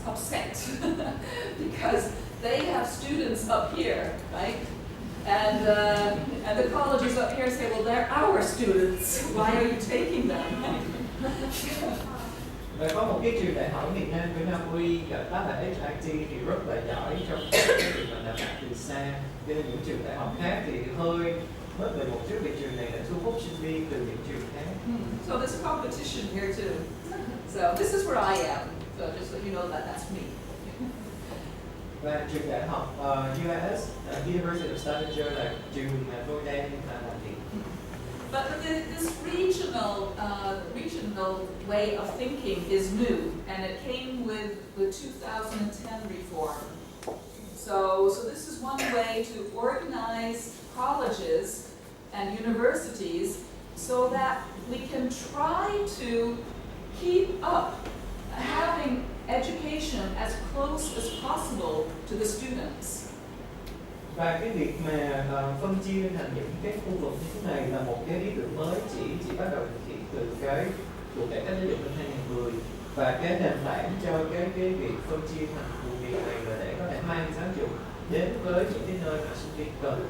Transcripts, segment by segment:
upset because they have students up here, right? And the colleges up here say, well, they're our students. Why are you taking them? Và có một cái trường đại học Việt Nam Uy gọi tắt là HIT thì rất là giỏi trong cái việc mà đào tạo từ xa. Cho nên những trường đại học khác thì hơi mất về một chút, vì trường này đã thu hút sinh viên từ những trường khác. So there's competition here too. So this is where I am. So just so you know that that's me. Và trường đại học UIS, University of Stavanger là trường mà tôi đang làm việc. But this regional way of thinking is new, and it came with the 2010 reform. So this is one way to organize colleges and universities so that we can try to keep up having education as close as possible to the students. Và cái việc mà phân chia thành những cái khu vực như thế này là một cái ý tưởng mới chỉ bắt đầu thực hiện từ cái cuộc cải cách giáo dục năm 2010, và cái nền tảng cho cái việc phân chia thành vùng miền này là để có thể mang giáo dục đến với những cái nơi mà sinh viên cần.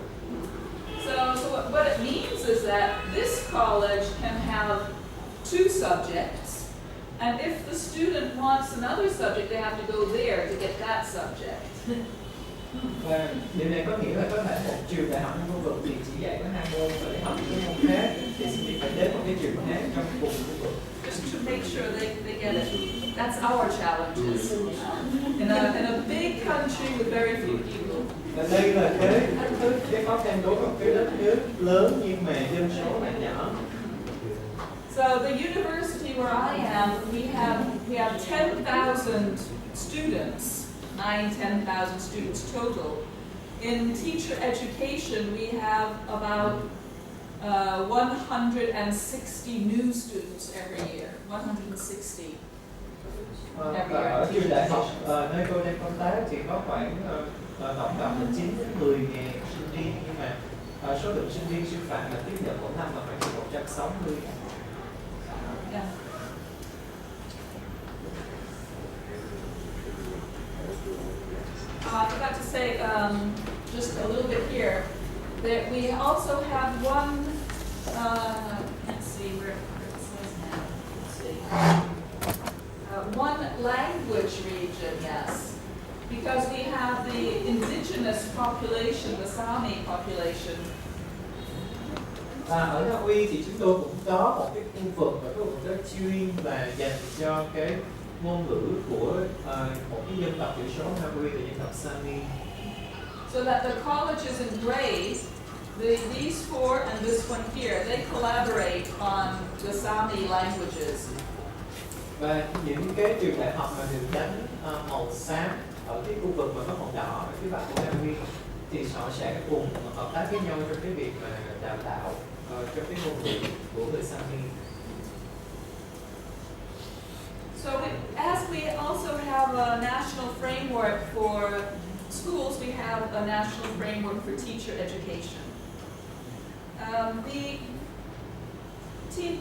So what it means is that this college can have two subjects, and if the student wants another subject, they have to go there to get that subject. Và điều này có nghĩa là có thể một trường đại học trong khu vực thì chỉ dạy có 2 môn, và để học những môn khác thì sinh viên phải đến một cái trường khác trong cùng khu vực. Just to make sure they get it. That's our challenges. In a big country with very few people. Và đây là cái khó khăn đối với một cái đất nước lớn nhưng mà dân số lại nhỏ. So the university where I am, we have 10,000 students, 10,000 students total. In teacher education, we have about 160 new students every year. 160 every year. Ở trường đại học nơi tôi đang công tác thì có khoảng tổng cộng là 9 đến 10 ngàn sinh viên, nhưng mà số lượng sinh viên sư phạm là tiếp nhận mỗi năm là khoảng 160. Yeah. I forgot to say just a little bit here that we also have one. Let's see where it says now. Let's see. One language region, yes, because we have the indigenous population, the Sami population. Ở Na Uy thì chúng tôi cũng có một cái khu vực và có một cái chuyên là dành cho cái ngôn ngữ của một cái dân tộc thiểu số Na Uy là dân tộc Sami. So that the colleges in gray, these four and this one here, they collaborate on the Sami languages. Và những cái trường đại học mà được đánh màu xám ở cái khu vực mà có màu đỏ ở phía bắc của Na Uy thì họ sẽ cùng hợp tác với nhau trong cái việc mà đào tạo cho cái ngôn ngữ của người Sami. So as we also have a national framework for schools, we have a national framework for teacher education.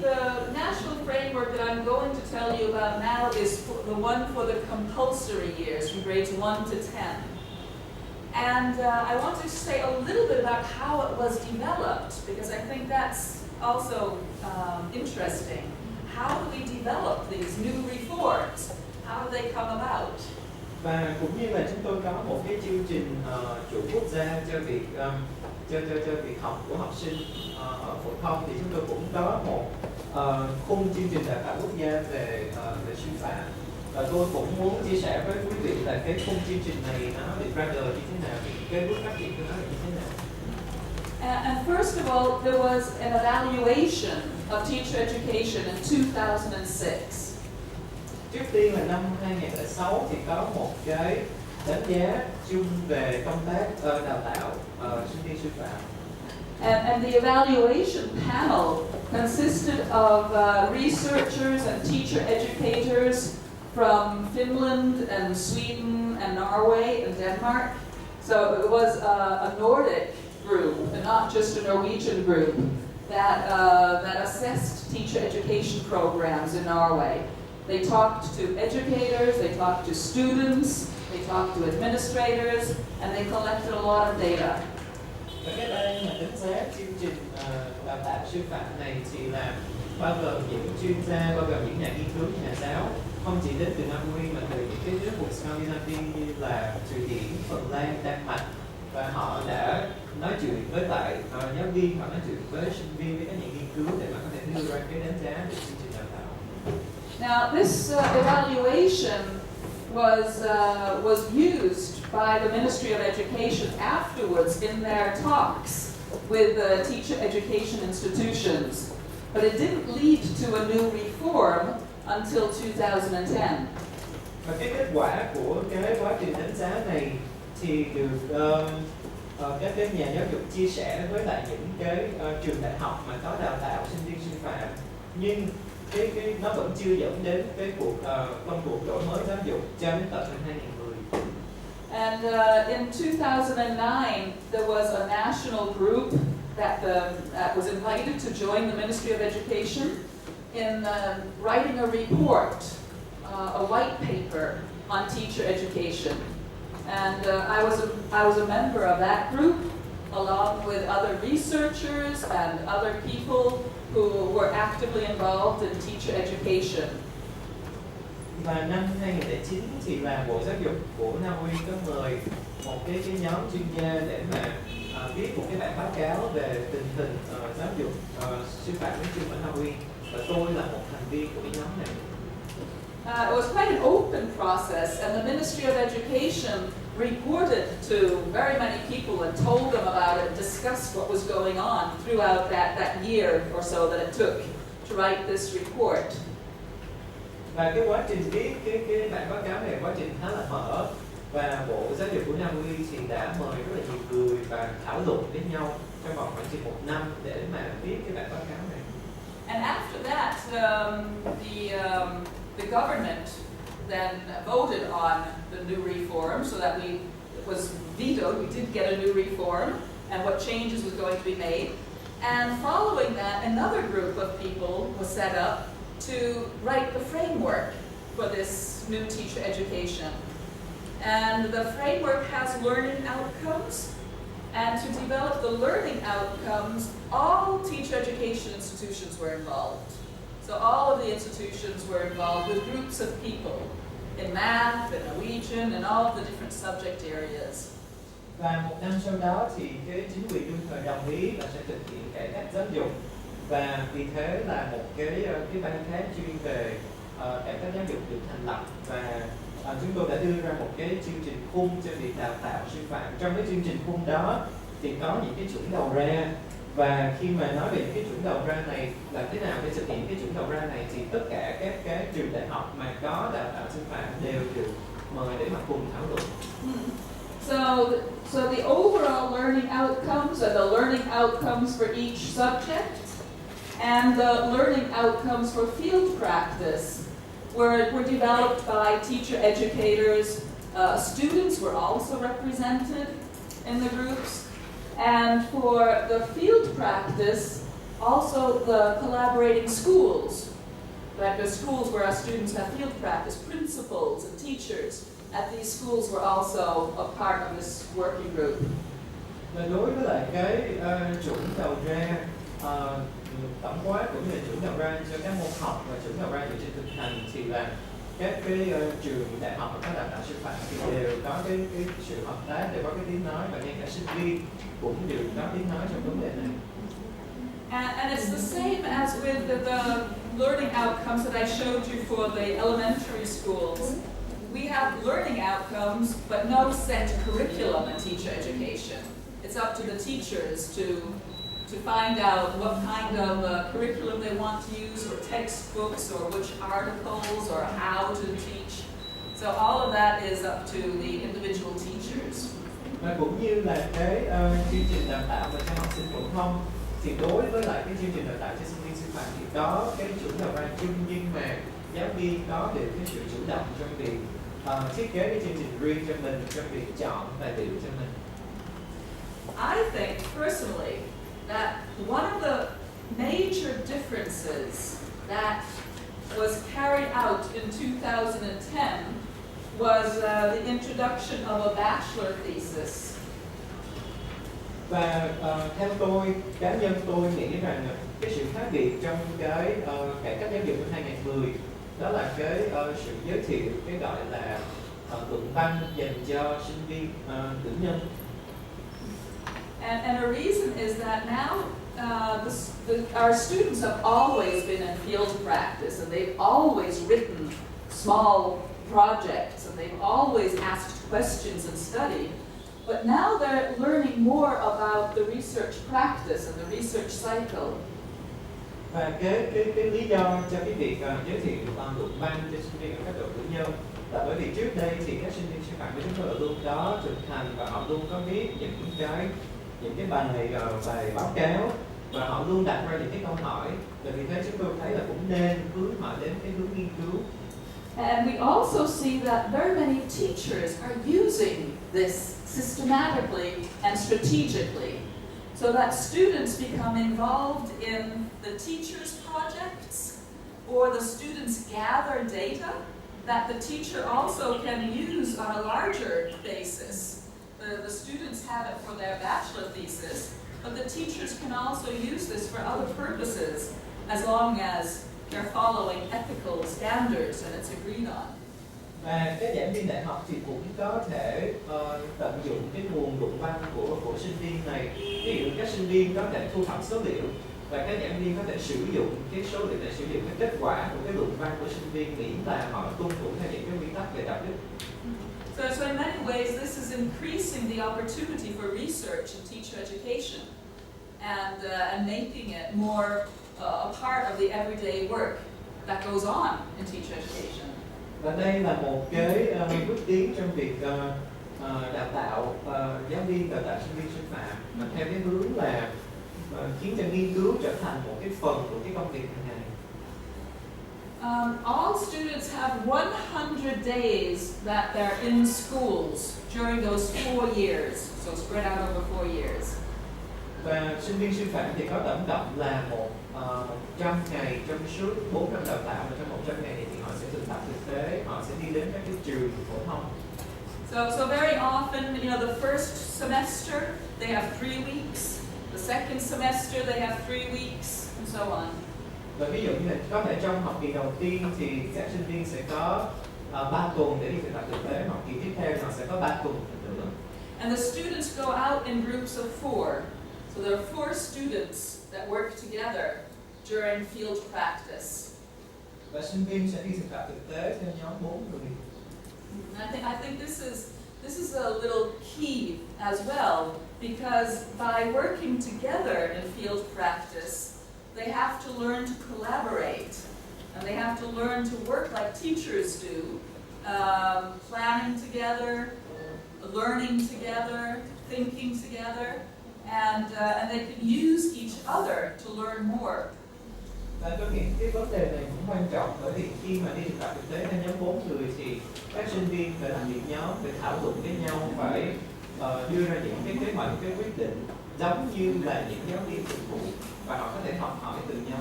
The national framework that I'm going to tell you about now is the one for the compulsory years, from grades 1 to 10. And I want to say a little bit about how it was developed, because I think that's also interesting. How do we develop these new reforms? How do they come about? Và cũng như là chúng tôi có một cái chương trình chủ quốc gia cho việc học của học sinh ở phổ thông, thì chúng tôi cũng có một khung chương trình đào tạo quốc gia về sư phạm. Và tôi cũng muốn chia sẻ với quý vị là cái khung chương trình này nó được ra đời như thế nào, cái bước phát triển của nó là như thế nào. And first of all, there was an evaluation of teacher education in 2006. Trước tiên là năm 2006 thì có một cái đánh giá chung về công tác đào tạo sinh viên sư phạm. And the evaluation panel consisted of researchers and teacher educators from Finland and Sweden and Norway and Denmark. So it was a Nordic group, and not just a Norwegian group, that assessed teacher education programs in Norway. They talked to educators, they talked to students, they talked to administrators, and they collected a lot of data. Và cái đây mà đánh giá chương trình đào tạo sư phạm này thì là bao gồm những chuyên gia, bao gồm những nhà nghiên cứu, nhà giáo, không chỉ đến từ Nam Uy mà từ những cái nước vùng Scandinavia như là Thụy Điển, Phần Lan, Đan Mạch, và họ đã nói chuyện với lại giáo viên, họ nói chuyện với sinh viên, với các nhà nghiên cứu để mà có thể đưa ra cái đánh giá về chương trình đào tạo. Now, this evaluation was used by the Ministry of Education afterwards in their talks with teacher education institutions, but it didn't lead to a new reform until 2010. Và cái kết quả của cái quá trình đánh giá này thì được các cái nhà giáo dục chia sẻ với lại những cái trường đại học mà có đào tạo sinh viên sư phạm, nhưng cái nó vẫn chưa dẫn đến cái công cuộc đổi mới giáo dục cho đến tận năm 2010. And in 2009, there was a national group that was invited to join the Ministry of Education in writing a report, a white paper on teacher education. And I was a member of that group, along with other researchers and other people who were actively involved in teacher education. Và năm 2009 thì là Bộ Giáo dục của Na Uy có mời một cái nhóm chuyên gia để mà viết một cái bản báo cáo về tình hình giáo dục sư phạm nói chung ở Na Uy, và tôi là một thành viên của cái nhóm này. It was quite an open process, and the Ministry of Education reported to very many people and told them about it, discussed what was going on throughout that year or so that it took to write this report. Và cái quá trình viết cái bản báo cáo này quá trình khá là mở, và Bộ Giáo dục của Nam Uy thì đã mời rất là nhiều người và thảo luận với nhau trong vòng khoảng chừng 1 năm để mà viết cái bản báo cáo này. And after that, the government then voted on the new reform, so that it was vetoed. We did get a new reform, and what changes was going to be made. And following that, another group of people was set up to write the framework for this new teacher education. And the framework has learning outcomes, and to develop the learning outcomes, all teacher education institutions were involved. So all of the institutions were involved with groups of people in math, in Norwegian, and all of the different subject areas. Và 1 năm sau đó thì cái chính quyền đương thời đồng ý là sẽ thực hiện cải cách giáo dục, và vì thế là một cái ban khác chuyên về cải cách giáo dục được thành lập, và chúng tôi đã đưa ra một cái chương trình khung cho việc đào tạo sư phạm. Trong cái chương trình khung đó thì có những cái chuẩn đầu ra, và khi mà nói về những cái chuẩn đầu ra này, làm thế nào để thực hiện cái chuẩn đầu ra này, thì tất cả các cái trường đại học mà có đào tạo sư phạm đều được mời để mà cùng thảo luận. So the overall learning outcomes are the learning outcomes for each subject, and the learning outcomes for field practice were developed by teacher educators. Students were also represented in the groups. And for the field practice, also the collaborating schools, like the schools where our students have field practice, principals and teachers at these schools were also a part of this working group. Và đối với lại cái chuẩn đầu ra tổng quát cũng như là chuẩn đầu ra cho các môn học và chuẩn đầu ra dựa trên thực hành, thì là các cái trường đại học và các đào tạo sư phạm thì đều có cái sự hợp tác, đều có cái tiếng nói, và ngay cả sinh viên cũng đều có tiếng nói trong vấn đề này. And it's the same as with the learning outcomes that I showed you for the elementary schools. We have learning outcomes, but no set curriculum in teacher education. It's up to the teachers to find out what kind of curriculum they want to use, or textbooks, or which articles, or how to teach. So all of that is up to the individual teachers. Và cũng như là cái chương trình đào tạo và cho học sinh phổ thông, thì đối với lại cái chương trình đào tạo cho sinh viên sư phạm thì có cái chuẩn đầu ra chung, nhưng mà giáo viên có được cái sự chủ động trong việc thiết kế cái chương trình riêng cho mình, trong việc chọn tài liệu cho mình. I think personally that one of the major differences that was carried out in 2010 was the introduction of a bachelor thesis. Và theo tôi, cá nhân tôi nghĩ rằng cái sự khác biệt trong cái cải cách giáo dục năm 2010 đó là cái sự giới thiệu cái gọi là luận văn dành cho sinh viên cử nhân. And a reason is that now our students have always been in field practice, and they've always written small projects, and they've always asked questions and studied. But now they're learning more about the research practice and the research cycle. Và cái lý do cho cái việc giới thiệu luận văn cho sinh viên ở các độ cử nhân là bởi vì trước đây thì các sinh viên sư phạm của chúng tôi luôn đó thực hành và họ luôn có viết những cái bài báo cáo và họ luôn đặt ra những cái câu hỏi. Và vì thế chúng tôi thấy là cũng nên hướng họ đến cái hướng nghiên cứu. And we also see that very many teachers are using this systematically and strategically, so that students become involved in the teacher's projects, or the students gather data that the teacher also can use on a larger basis. The students have it for their bachelor thesis, but the teachers can also use this for other purposes, as long as they're following ethical standards and it's agreed on. Và các giảng viên đại học thì cũng có thể tận dụng cái nguồn luận văn của sinh viên này. Ví dụ các sinh viên có thể thu thập số liệu và các giảng viên có thể sử dụng cái số liệu để sử dụng cái kết quả của cái luận văn của sinh viên, miễn là họ tuân thủ theo những cái quy tắc về đạo đức. So in many ways, this is increasing the opportunity for research in teacher education, and making it more a part of the everyday work that goes on in teacher education. Và đây là một cái bước tiến trong việc đào tạo giáo viên, đào tạo sinh viên sư phạm mà theo cái hướng là khiến cho nghiên cứu trở thành một cái phần của cái công việc hàng ngày. All students have 100 days that they're in schools during those 4 years, so spread out over 4 years. Và sinh viên sư phạm thì có tổng cộng là 100 ngày trong suốt 4 năm đào tạo, và trong 100 ngày này thì họ sẽ thực tập thực tế, họ sẽ đi đến các cái trường phổ thông. So very often, the first semester they have 3 weeks, the second semester they have 3 weeks, and so on. Và ví dụ như là có thể trong học kỳ đầu tiên thì các sinh viên sẽ có 3 tuần để đi thực tập thực tế, học kỳ tiếp theo họ sẽ có 3 tuần nữa. And the students go out in groups of 4. So there are 4 students that work together during field practice. Và sinh viên sẽ đi thực tập thực tế theo nhóm 4 người. I think this is a little key as well, because by working together in field practice, they have to learn to collaborate, and they have to learn to work like teachers do, planning together, learning together, thinking together, and they can use each other to learn more. Và tôi nghĩ cái vấn đề này cũng quan trọng, bởi vì khi mà đi thực tập thực tế theo nhóm 4 người thì các sinh viên phải làm việc nhóm, phải thảo luận với nhau, phải đưa ra những cái kế hoạch, cái quyết định giống như là những giáo viên thực vụ, và họ có thể học hỏi từ nhau.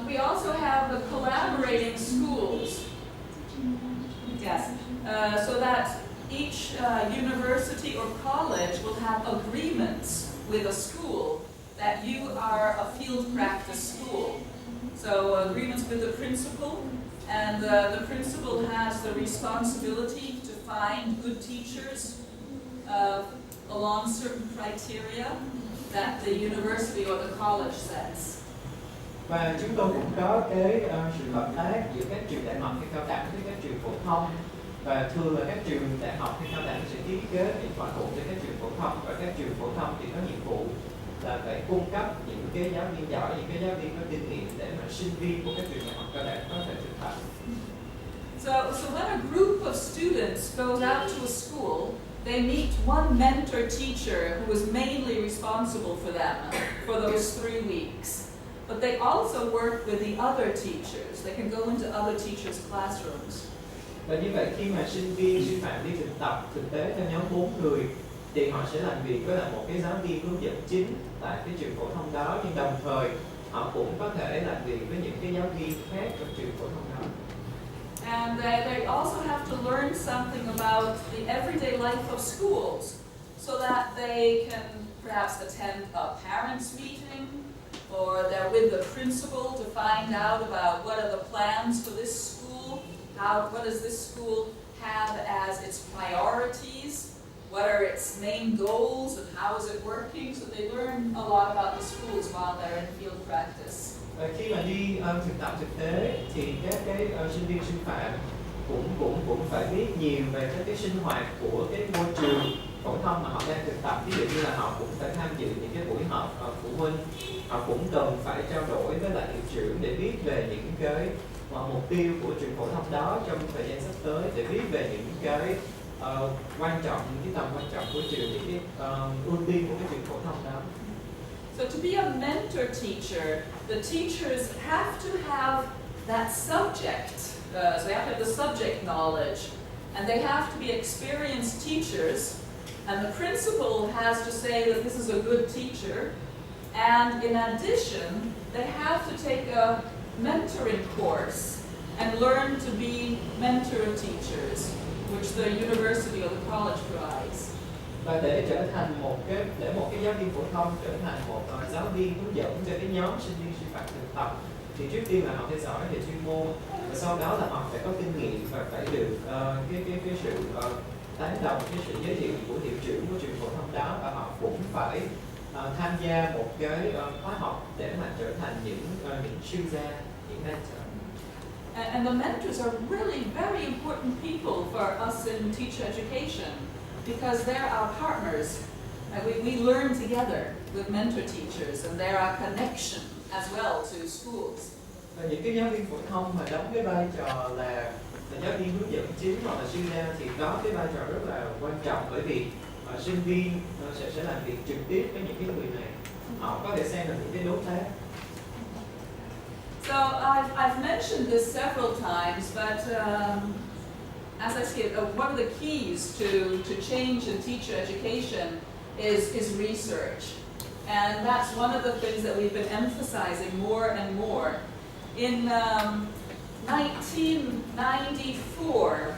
We also have the collaborating schools. Yes, so that each university or college will have agreements with a school that you are a field practice school. So agreements with the principal, and the principal has the responsibility to find good teachers along certain criteria that the university or the college sets. Và chúng tôi cũng có cái sự hợp tác giữa các trường đại học hay cao đẳng với các trường phổ thông, và thường là các trường đại học hay cao đẳng sẽ ký kết những thỏa thuận với các trường phổ thông, và các trường phổ thông thì có nhiệm vụ là phải cung cấp những cái giáo viên giỏi, những cái giáo viên có kinh nghiệm để mà sinh viên của các trường đại học cao đẳng có thể thực tập. So when a group of students goes out to a school, they meet one mentor teacher who is mainly responsible for them for those 3 weeks. But they also work with the other teachers. They can go into other teachers' classrooms. Và như vậy khi mà sinh viên sư phạm đi thực tập thực tế theo nhóm 4 người thì họ sẽ làm việc với là một cái giáo viên hướng dẫn chính tại cái trường phổ thông đó, nhưng đồng thời họ cũng có thể làm việc với những cái giáo viên khác trong trường phổ thông đó. And they also have to learn something about the everyday life of schools so that they can perhaps attend a parents' meeting or they're with the principal to find out about what are the plans for this school, what does this school have as its priorities, what are its main goals and how is it working, so they learn a lot about the schools while they're in field practice. Và khi mà đi thực tập thực tế thì các cái sinh viên sư phạm cũng phải biết nhiều về các cái sinh hoạt của cái môi trường phổ thông mà họ đang thực tập. Ví dụ như là họ cũng phải tham dự những cái buổi họp phụ huynh, họ cũng cần phải trao đổi với lại hiệu trưởng để biết về những cái mục tiêu của trường phổ thông đó trong thời gian sắp tới, để biết về những cái quan trọng, những cái tầm quan trọng của trường, những cái ưu tiên của cái trường phổ thông đó. So to be a mentor teacher, the teachers have to have that subject. So they have to have the subject knowledge, and they have to be experienced teachers. And the principal has to say that this is a good teacher. And in addition, they have to take a mentoring course and learn to be mentor teachers, which the university or the college provides. Và để trở thành một cái giáo viên phổ thông, trở thành một giáo viên hướng dẫn cho cái nhóm sinh viên sư phạm thực tập, thì trước tiên là họ phải giỏi về chuyên môn, và sau đó là họ phải có kinh nghiệm và phải được cái sự tán đồng, cái sự giới thiệu của hiệu trưởng của trường phổ thông đó, và họ cũng phải tham gia một cái khóa học để mà trở thành những sư gia, những mentor. And the mentors are really very important people for us in teacher education because they're our partners. We learn together with mentor teachers and they're our connection as well to schools. Và những cái giáo viên phổ thông mà đóng cái vai trò là giáo viên hướng dẫn chính hoặc là sư gia thì có cái vai trò rất là quan trọng, bởi vì sinh viên sẽ làm việc trực tiếp với những cái người này, họ có thể xem là những cái đối tác. So I've mentioned this several times, but as I see it, one of the keys to change in teacher education is research. And that's one of the things that we've been emphasizing more and more. In 1994,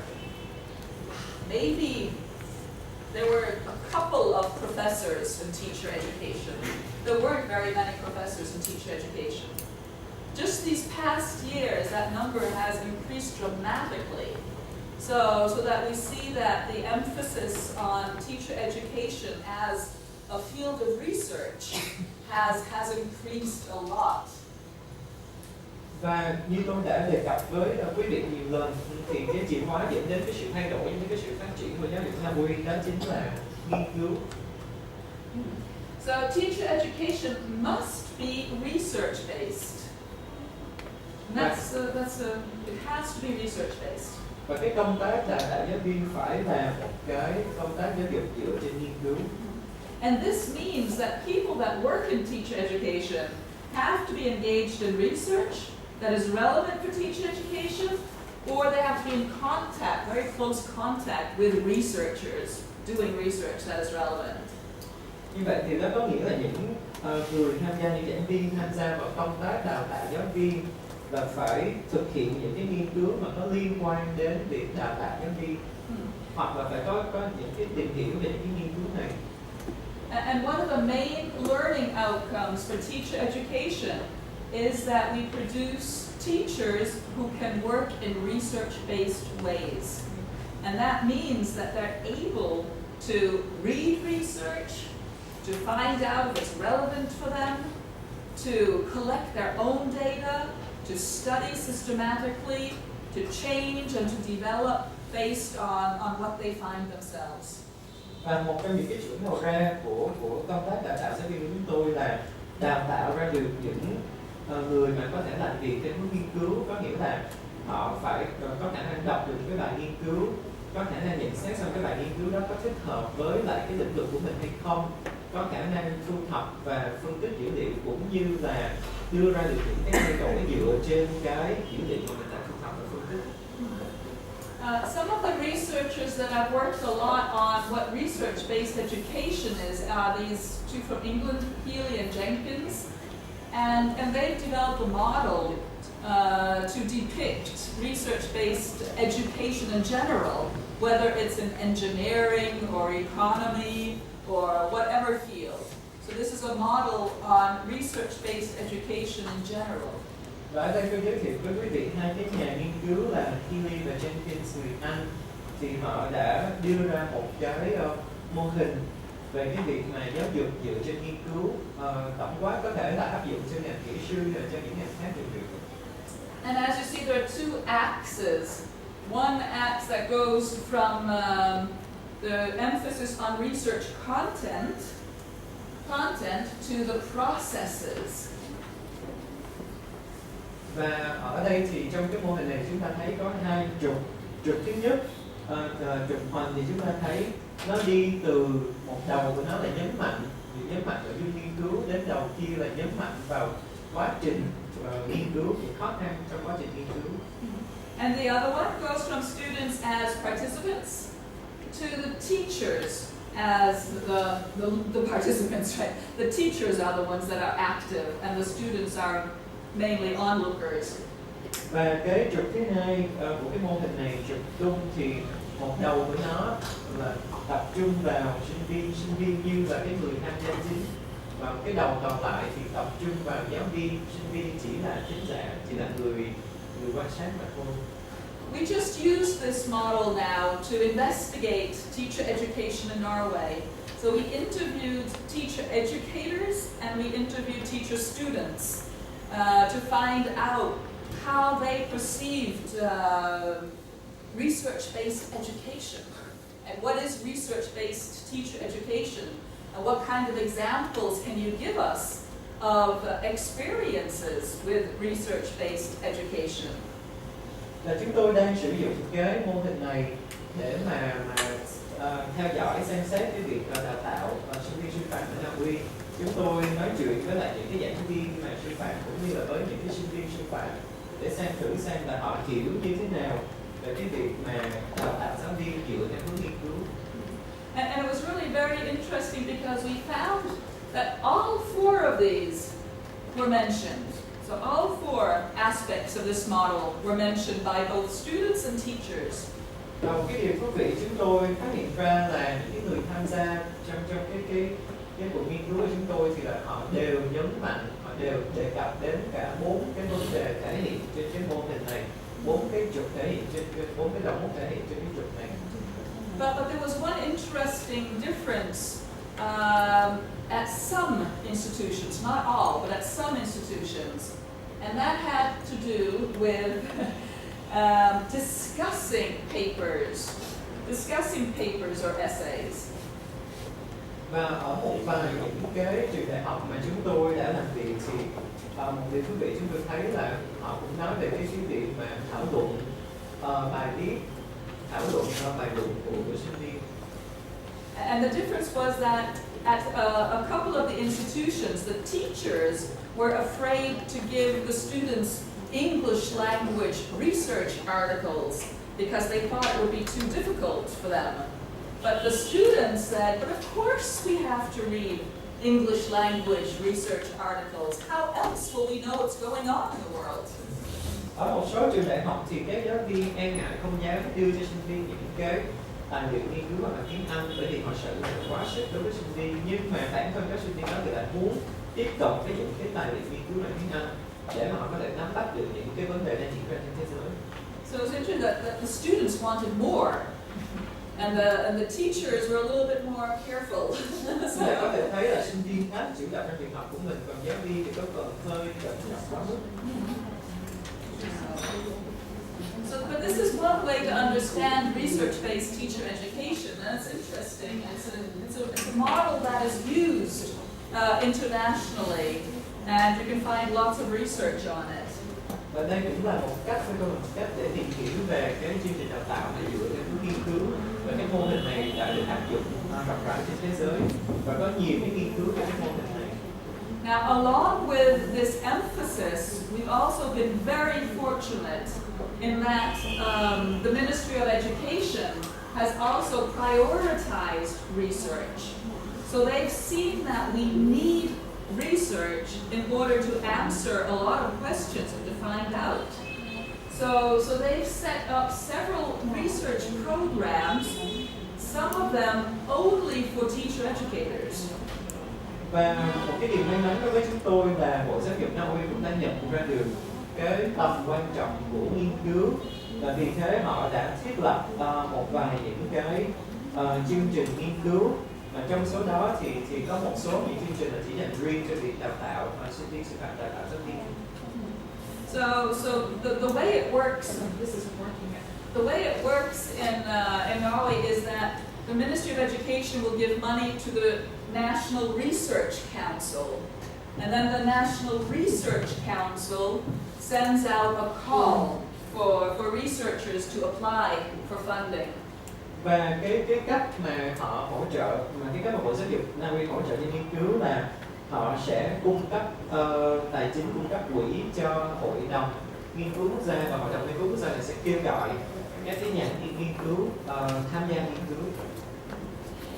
maybe there were a couple of professors in teacher education. There weren't very many professors in teacher education. Just these past years, that number has increased dramatically. So that we see that the emphasis on teacher education as a field of research has increased a lot. Và như tôi đã đề cập với quý vị nhiều lần, thì cái chìa khóa dẫn đến cái sự thay đổi, những cái sự phát triển của giáo dục Nam Quy đó chính là nghiên cứu. So teacher education must be research based. And it has to be research based. Và cái công tác đào tạo giáo viên phải là một cái công tác giáo dục dựa trên nghiên cứu. And this means that people that work in teacher education have to be engaged in research that is relevant for teacher education, or they have to be in contact, very close contact with researchers doing research that is relevant. Như vậy thì đó có nghĩa là những người tham gia, những giảng viên tham gia vào công tác đào tạo giáo viên là phải thực hiện những cái nghiên cứu mà có liên quan đến việc đào tạo giáo viên, hoặc là phải có những cái tìm hiểu về những cái nghiên cứu này. And one of the main learning outcomes for teacher education is that we produce teachers who can work in research-based ways. And that means that they're able to read research, to find out if it's relevant for them, to collect their own data, to study systematically, to change and to develop based on what they find themselves. Và một trong những cái chuỗi đầu ra của công tác đào tạo giáo viên của chúng tôi là đào tạo ra được những người mà có thể làm việc theo hướng nghiên cứu, có nghĩa là họ phải có khả năng đọc được cái bài nghiên cứu, có khả năng nhận xét xem cái bài nghiên cứu đó có thích hợp với lại cái lĩnh vực của mình hay không, có khả năng thu thập và phân tích dữ liệu, cũng như là đưa ra được những cái thay đổi dựa trên cái dữ liệu mà mình đã thu thập và phân tích. Some of the researchers that I've worked a lot on what research-based education is are these two from England, Healy and Jenkins. And they've developed a model to depict research-based education in general, whether it's in engineering or economy or whatever field. So this is a model on research-based education in general. Và ở đây tôi giới thiệu với quý vị hai cái nhà nghiên cứu là Healy và Jenkins người Anh, thì họ đã đưa ra một cái mô hình về cái việc mà giáo dục dựa trên nghiên cứu tổng quát, có thể là áp dụng cho ngành kỹ sư và cho những ngành khác đều được. And as you see, there are two axes. One axe that goes from the emphasis on research content to the processes. Và ở đây thì trong cái mô hình này chúng ta thấy có hai trục. Trục thứ nhất, trục hoành thì chúng ta thấy nó đi từ một đầu của nó là nhấn mạnh nội dung nghiên cứu, đến đầu kia là nhấn mạnh vào quá trình nghiên cứu, những khó khăn trong quá trình nghiên cứu. And the other one goes from students as participants to the teachers as the participants, right? The teachers are the ones that are active and the students are mainly onlookers. Và cái trục thứ hai của cái mô hình này, trục DUNG, thì một đầu của nó là tập trung vào sinh viên như là cái người tham gia chính, và cái đầu còn lại thì tập trung vào giáo viên, sinh viên chỉ là thính giả, chỉ là người quan sát mà thôi. We just use this model now to investigate teacher education in Norway. So we interviewed teacher educators and we interviewed teacher students to find out how they perceived research-based education. And what is research-based teacher education? And what kind of examples can you give us of experiences with research-based education? Là chúng tôi đang sử dụng cái mô hình này để mà theo dõi, xem xét cái việc đào tạo sinh viên sư phạm ở Na Uy. Chúng tôi nói chuyện với lại những cái giảng viên mà sư phạm cũng như là với những cái sinh viên sư phạm để xem là họ hiểu như thế nào về cái việc mà đào tạo giáo viên dựa theo hướng nghiên cứu. And it was really very interesting because we found that all four of these were mentioned. So all four aspects of this model were mentioned by both students and teachers. Và một cái điều thú vị chúng tôi phát hiện ra là những người tham gia trong cái cuộc nghiên cứu của chúng tôi thì là họ đều nhấn mạnh, họ đều đề cập đến cả bốn cái vấn đề thể hiện trên cái mô hình này, bốn cái trục thể hiện trên bốn cái đầu mốc thể hiện trên cái trục này. But there was one interesting difference at some institutions, not all, but at some institutions, and that had to do with discussing papers or essays. Và ở một vài những cái trường đại học mà chúng tôi đã làm việc thì một điều thú vị chúng tôi thấy là họ cũng nói về cái việc mà thảo luận bài viết, thảo luận bài luận của sinh viên. And the difference was that at a couple of the institutions, the teachers were afraid to give the students English language research articles because they thought it would be too difficult for them. But the students said, but of course we have to read English language research articles. How else will we know what's going on in the world? Ở một số trường đại học thì các giáo viên e ngại không dám đưa cho sinh viên những cái tài liệu nghiên cứu bằng tiếng Anh bởi vì họ sợ là quá sức đối với sinh viên. Nhưng mà bản thân các sinh viên đó lại muốn tiếp tục những cái tài liệu nghiên cứu bằng tiếng Anh để mà họ có thể nắm bắt được những cái vấn đề đang diễn ra trên thế giới. So it's interesting that the students wanted more. And the teachers were a little bit more careful. So có thể thấy là sinh viên khá chủ động trong việc học của mình, còn giáo viên thì có còn hơi cẩn trọng quá mức. But this is one way to understand research-based teacher education, and it's interesting. It's a model that is used internationally, and you can find lots of research on it. Và đây cũng là một cách để tìm hiểu về cái chương trình đào tạo này dựa trên nghiên cứu, và cái mô hình này đã được áp dụng rộng rãi trên thế giới và có nhiều cái nghiên cứu về cái mô hình này. Now, along with this emphasis, we've also been very fortunate in that the Ministry of Education has also prioritized research. So they've seen that we need research in order to answer a lot of questions and to find out. So they've set up several research programs, some of them only for teacher educators. Và một cái điều may mắn đối với chúng tôi là Bộ Giáo dục Na Uy cũng đã nhận ra được cái tầm quan trọng của nghiên cứu, và vì thế họ đã thiết lập một vài những cái chương trình nghiên cứu, mà trong số đó thì có một số những chương trình là chỉ dành riêng cho việc đào tạo sinh viên sư phạm, đào tạo giáo viên. So the way it works, this isn't working yet. The way it works in Norway is that the Ministry of Education will give money to the National Research Council, and then the National Research Council sends out a call for researchers to apply for funding. Và cái cách mà họ hỗ trợ, cái cách mà Bộ Giáo dục Na Uy hỗ trợ cho nghiên cứu là họ sẽ cung cấp tài chính, cung cấp quỹ cho hội đồng nghiên cứu quốc gia, và hội đồng nghiên cứu quốc gia này sẽ kêu gọi các cái nhà nghiên cứu tham gia nghiên cứu.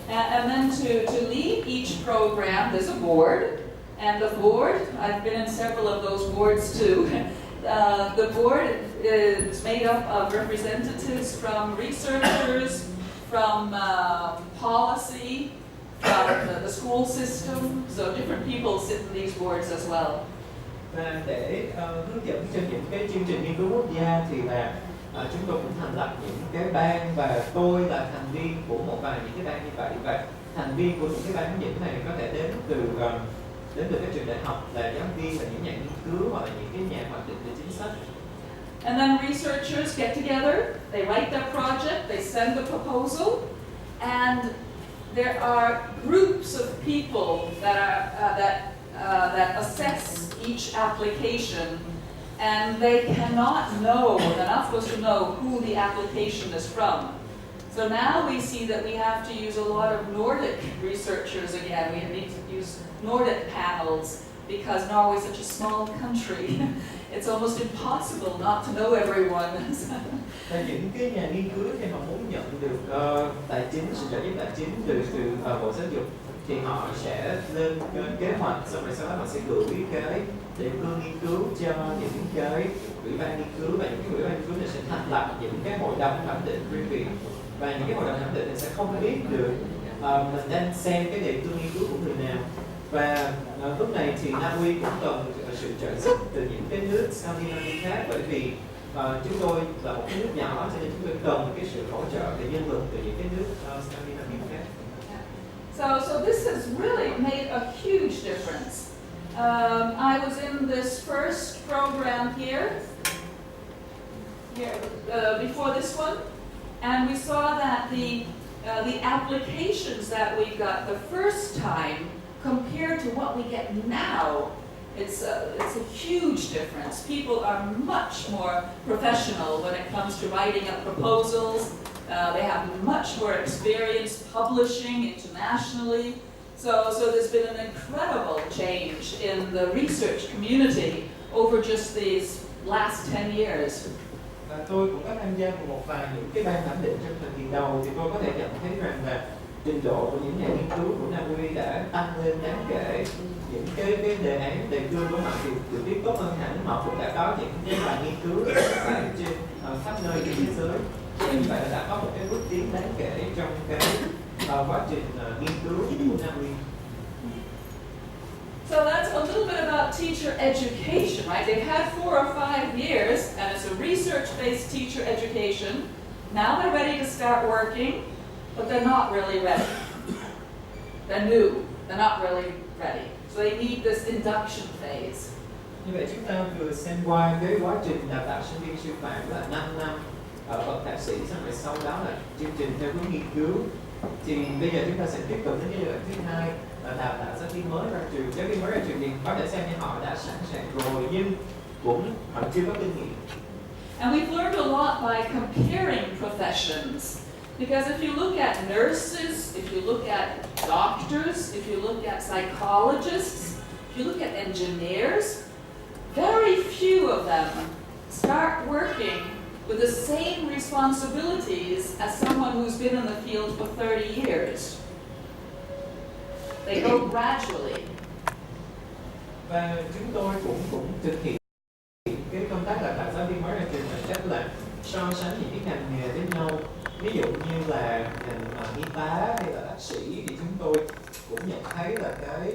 And then to lead each program, there's a board, and the board, I've been in several of those boards too. The board is made up of representatives from researchers, from policy, from the school system, so different people sit in these boards as well. Và để hướng dẫn cho những cái chương trình nghiên cứu quốc gia thì là chúng tôi cũng thành lập những cái ban, và tôi là thành viên của một vài những cái ban như vậy, và thành viên của những cái ban hướng dẫn này có thể đến từ các trường đại học, là giáo viên, là những nhà nghiên cứu, hoặc là những cái nhà hoạch định về chính sách. And then researchers get together, they write their project, they send the proposal, and there are groups of people that assess each application, and they cannot know, they're not supposed to know who the application is from. So now we see that we have to use a lot of Nordic researchers again. We need to use Nordic panels because Norway is such a small country. It's almost impossible not to know everyone. Và những cái nhà nghiên cứu thì họ muốn nhận được tài chính, sự trợ giúp tài chính từ Bộ Giáo dục, thì họ sẽ lên kế hoạch, xong rồi sau đó họ sẽ gửi cái đề cương nghiên cứu cho những cái ủy ban nghiên cứu, và những cái ủy ban nghiên cứu này sẽ thành lập những cái hội đồng thẩm định riêng biệt, và những cái hội đồng thẩm định này sẽ không biết được mình đang xem cái đề cương nghiên cứu của người nào. Và lúc này thì Na Uy cũng cần sự trợ giúp từ những cái nước Scandinavia khác, bởi vì chúng tôi là một cái nước nhỏ, cho nên chúng tôi cần cái sự hỗ trợ về nhân lực từ những cái nước Scandinavia khác. So this has really made a huge difference. I was in this first program here before this one, and we saw that the applications that we got the first time compared to what we get now, it's a huge difference. People are much more professional when it comes to writing up proposals. They have much more experience publishing internationally. So there's been an incredible change in the research community over just these last 10 years. Và tôi cũng có tham gia một vài những cái ban thẩm định trong thời kỳ đầu, thì tôi có thể nhận thấy rằng là trình độ của những nhà nghiên cứu của Na Uy đã tăng lên đáng kể. Những cái đề án, đề cương của họ thì được viết tốt hơn hẳn. Họ cũng đã có những cái bài nghiên cứu được phát bản trên khắp nơi trên thế giới. Như vậy là đã có một cái bước tiến đáng kể trong cái quá trình nghiên cứu của Na Uy. So that's a little bit about teacher education, right? They've had 4 or 5 years, and it's a research-based teacher education. Now they're ready to start working, but they're not really ready. They're new. They're not really ready. So they need this induction phase. Như vậy chúng ta vừa xem qua cái quá trình đào tạo sinh viên sư phạm là 5 năm ở bậc thạc sĩ, xong rồi sau đó là chương trình theo hướng nghiên cứu. Thì bây giờ chúng ta sẽ tiếp tục đến cái giai đoạn thứ hai là đào tạo giáo viên mới ra trường. Giáo viên mới ra trường thì có thể xem như họ đã sẵn sàng rồi, nhưng cũng họ chưa có kinh nghiệm. And we've learned a lot by comparing professions. Because if you look at nurses, if you look at doctors, if you look at psychologists, if you look at engineers, very few of them start working with the same responsibilities as someone who's been in the field for 30 years. They go gradually. Và chúng tôi cũng thực hiện cái công tác đào tạo giáo viên mới ra trường bằng cách là so sánh những cái ngành nghề với nhau. Ví dụ như là ngành y tá hay là bác sĩ thì chúng tôi cũng nhận thấy là cái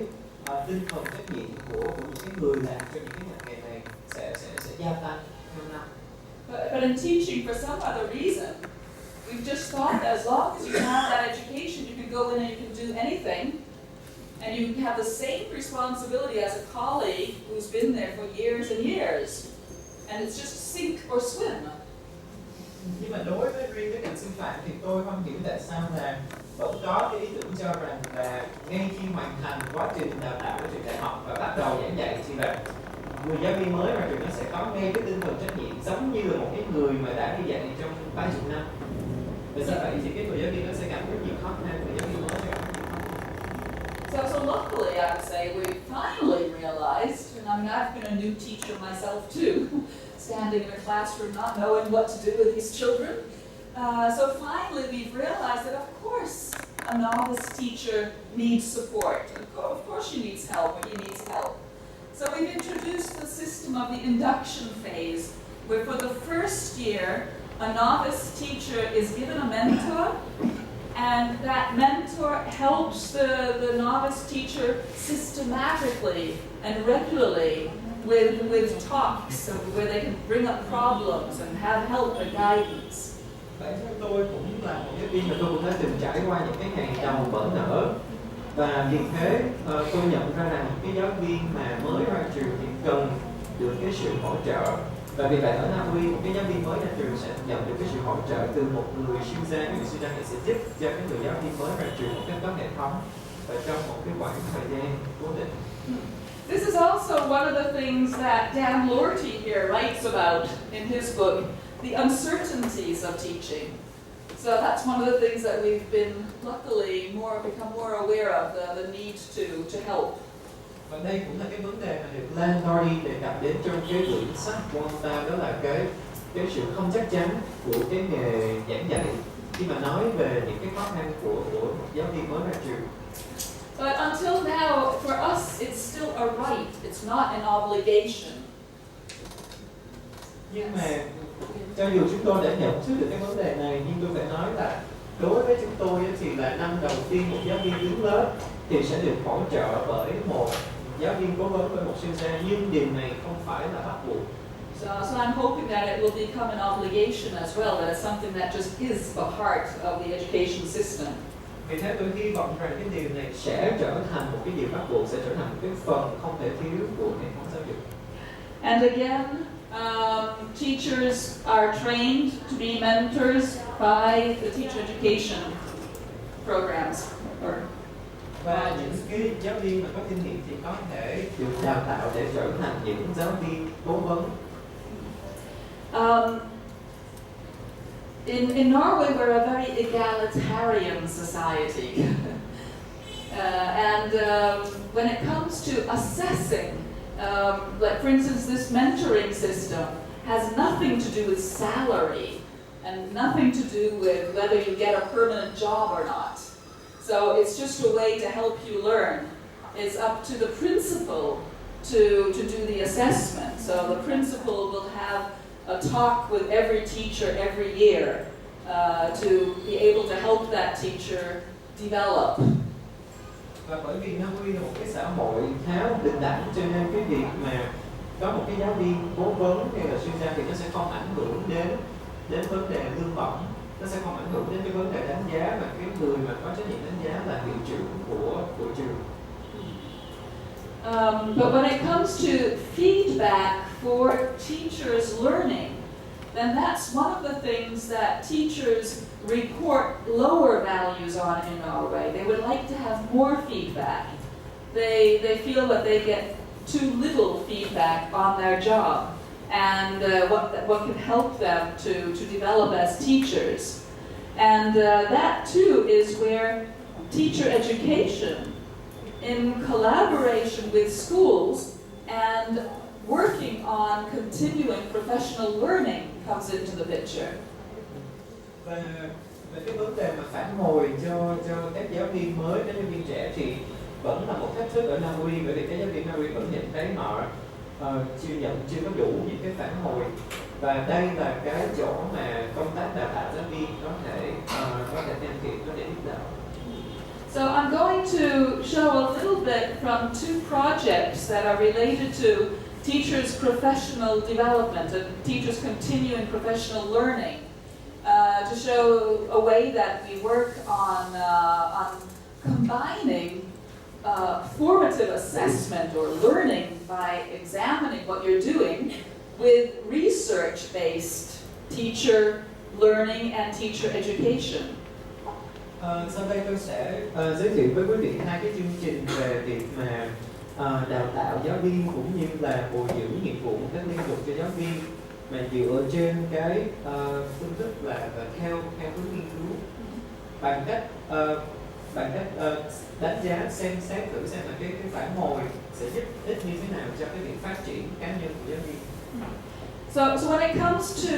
tinh thần trách nhiệm của những cái người làm cho những cái ngành nghề này sẽ gia tăng theo năm. But in teaching, for some other reason, we've just thought that as long as you have that education, you can go in and you can do anything, and you have the same responsibility as a colleague who's been there for years and years, and it's just sink or swim. Nhưng mà đối với riêng cái ngành sư phạm thì tôi không hiểu tại sao là vẫn có cái ý tưởng cho rằng là ngay khi hoàn thành quá trình đào tạo của trường đại học và bắt đầu giảng dạy thì là người giáo viên mới ra trường nó sẽ có ngay cái tinh thần trách nhiệm giống như là một cái người mà đã đi dạy trong 30 năm. Vì sao vậy thì cái người giáo viên nó sẽ gặp rất nhiều khó khăn, người giáo viên mới sẽ gặp rất nhiều khó khăn. So luckily, I would say we finally realized, and I mean, I've been a new teacher myself too, standing in a classroom not knowing what to do with these children. So finally we've realized that of course a novice teacher needs support. Of course she needs help, or he needs help. So we've introduced the system of the induction phase, where for the first year, a novice teacher is given a mentor, and that mentor helps the novice teacher systematically and regularly with talks where they can bring up problems and have help and guidance. Bản thân tôi cũng là một giáo viên mà tôi cũng đã từng trải qua những cái ngày đầu bỡ ngỡ, và vì thế tôi nhận ra rằng cái giáo viên mà mới ra trường thì cần được cái sự hỗ trợ. Và vì vậy ở Na Uy, một cái giáo viên mới ra trường sẽ nhận được cái sự hỗ trợ từ một người chuyên gia. Người chuyên gia này sẽ giúp cho cái người giáo viên mới ra trường một cách có hệ thống và trong một cái khoảng thời gian cố định. This is also one of the things that Dan Lorty here writes about in his book, The Uncertainties of Teaching. So that's one of the things that we've been luckily become more aware of, the need to help. Và đây cũng là cái vấn đề mà được Dan Lorty đề cập đến trong cái quyển sách của ông ta, đó là cái sự không chắc chắn của cái nghề giảng dạy khi mà nói về những cái khó khăn của một giáo viên mới ra trường. But until now, for us, it's still a right. It's not an obligation. Nhưng mà cho dù chúng tôi đã nhận thức được cái vấn đề này, nhưng tôi phải nói là đối với chúng tôi thì là năm đầu tiên một giáo viên đứng lớp thì sẽ được hỗ trợ bởi một giáo viên cố vấn, bởi một chuyên gia, nhưng điều này không phải là bắt buộc. So I'm hoping that it will become an obligation as well, that it's something that just is the heart of the education system. Vì thế tôi hy vọng rằng cái điều này sẽ trở thành một cái điều bắt buộc, sẽ trở thành một cái phần không thể thiếu của hệ thống giáo dục. And again, teachers are trained to be mentors by the teacher education programs. Và những cái giáo viên mà có kinh nghiệm thì có thể được đào tạo để trở thành những giáo viên cố vấn. In Norway, we're a very egalitarian society. And when it comes to assessing, like for instance, this mentoring system has nothing to do with salary and nothing to do with whether you get a permanent job or not. So it's just a way to help you learn. It's up to the principal to do the assessment. So the principal will have a talk with every teacher every year to be able to help that teacher develop. Và bởi vì Na Uy là một cái xã hội khá bình đẳng, cho nên cái việc mà có một cái giáo viên cố vấn hay là chuyên gia thì nó sẽ không ảnh hưởng đến vấn đề lương bổng, nó sẽ không ảnh hưởng đến cái vấn đề đánh giá, và cái người mà có trách nhiệm đánh giá là hiệu trưởng của trường. But when it comes to feedback for teachers' learning, then that's one of the things that teachers report lower values on in Norway. They would like to have more feedback. They feel that they get too little feedback on their job, and what can help them to develop as teachers. And that too is where teacher education, in collaboration with schools and working on continuing professional learning, comes into the picture. Và về cái vấn đề mà phản hồi cho các giáo viên mới, các giáo viên trẻ thì vẫn là một thách thức ở Na Uy, bởi vì các giáo viên Na Uy vẫn nhận thấy họ chưa có đủ những cái phản hồi, và đây là cái chỗ mà công tác đào tạo giáo viên có thể can thiệp, có thể giúp đỡ. So I'm going to show a little bit from two projects that are related to teachers' professional development and teachers' continuing professional learning, to show a way that we work on combining formative assessment or learning by examining what you're doing with research-based teacher learning and teacher education. Sau đây tôi sẽ giới thiệu với quý vị hai cái chương trình về việc mà đào tạo giáo viên cũng như là bồi dưỡng nghiệp vụ một cách liên tục cho giáo viên, mà dựa trên cái phương thức là theo hướng nghiên cứu, bằng cách đánh giá xem xét thử xem là cái phản hồi sẽ giúp ích như thế nào cho cái việc phát triển cá nhân của giáo viên. So when it comes to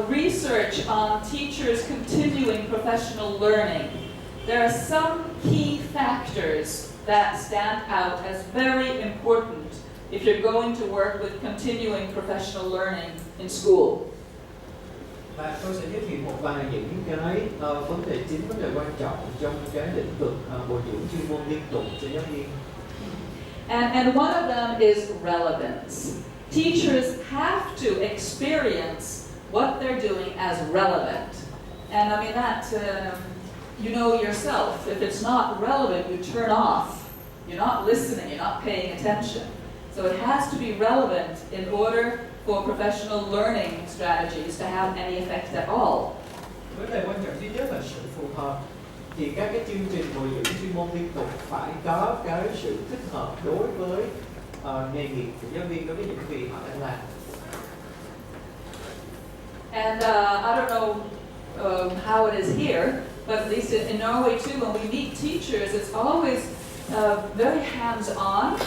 research on teachers' continuing professional learning, there are some key factors that stand out as very important if you're going to work with continuing professional learning in school. Và tôi sẽ giới thiệu một vài những cái vấn đề chính, vấn đề quan trọng trong cái lĩnh vực bồi dưỡng chuyên môn liên tục cho giáo viên. And one of them is relevance. Teachers have to experience what they're doing as relevant. And I mean that, you know yourself, if it's not relevant, you turn off. You're not listening, you're not paying attention. So it has to be relevant in order for professional learning strategies to have any effect at all. Vấn đề quan trọng thứ nhất là sự phù hợp. Thì các cái chương trình bồi dưỡng chuyên môn liên tục phải có cái sự thích hợp đối với nghề nghiệp của giáo viên, đối với những việc họ đang làm. And I don't know how it is here, but at least in Norway too, when we meet teachers, it's always very hands-on.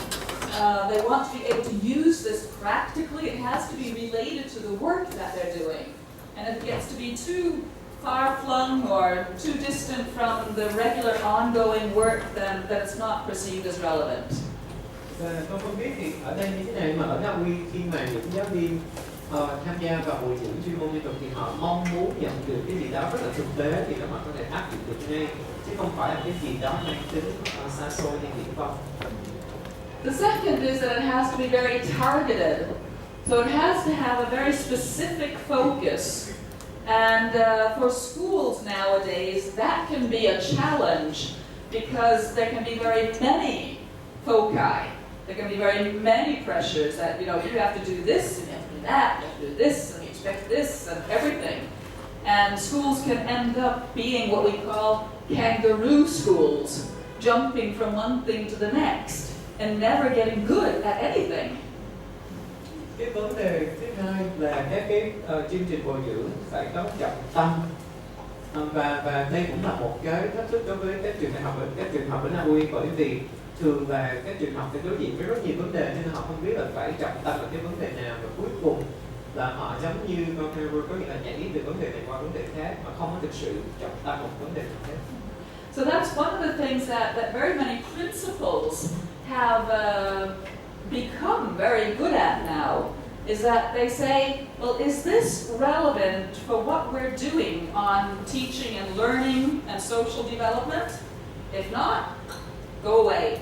They want to be able to use this practically. It has to be related to the work that they're doing. And if it gets to be too far-flung or too distant from the regular ongoing work, then it's not perceived as relevant. Tôi không biết thì ở đây như thế này, mà ở Na Uy khi mà những giáo viên tham gia vào bồi dưỡng chuyên môn liên tục thì họ mong muốn nhận được cái gì đó rất là thực tế thì họ có thể áp dụng được ngay, chứ không phải là cái gì đó mang tính xa xôi hay viển vông. The second is that it has to be very targeted. So it has to have a very specific focus. And for schools nowadays, that can be a challenge because there can be very many foci. There can be very many pressures that, you know, you have to do this, and you have to do that, you have to do this, and you expect this, and everything. And schools can end up being what we call kangaroo schools, jumping from one thing to the next, and never getting good at anything. Cái vấn đề thứ hai là các cái chương trình bồi dưỡng phải có trọng tâm, và đây cũng là một cái thách thức đối với các trường học ở Na Uy, bởi vì thường là các trường học phải đối diện với rất nhiều vấn đề, cho nên họ không biết là phải trọng tâm vào cái vấn đề nào, và cuối cùng là họ giống như con kangaroo, có nghĩa là nhảy từ vấn đề này qua vấn đề khác mà không có thực sự trọng tâm một vấn đề nào hết. So that's one of the things that very many principals have become very good at now, is that they say, well, is this relevant for what we're doing on teaching and learning and social development? If not, go away.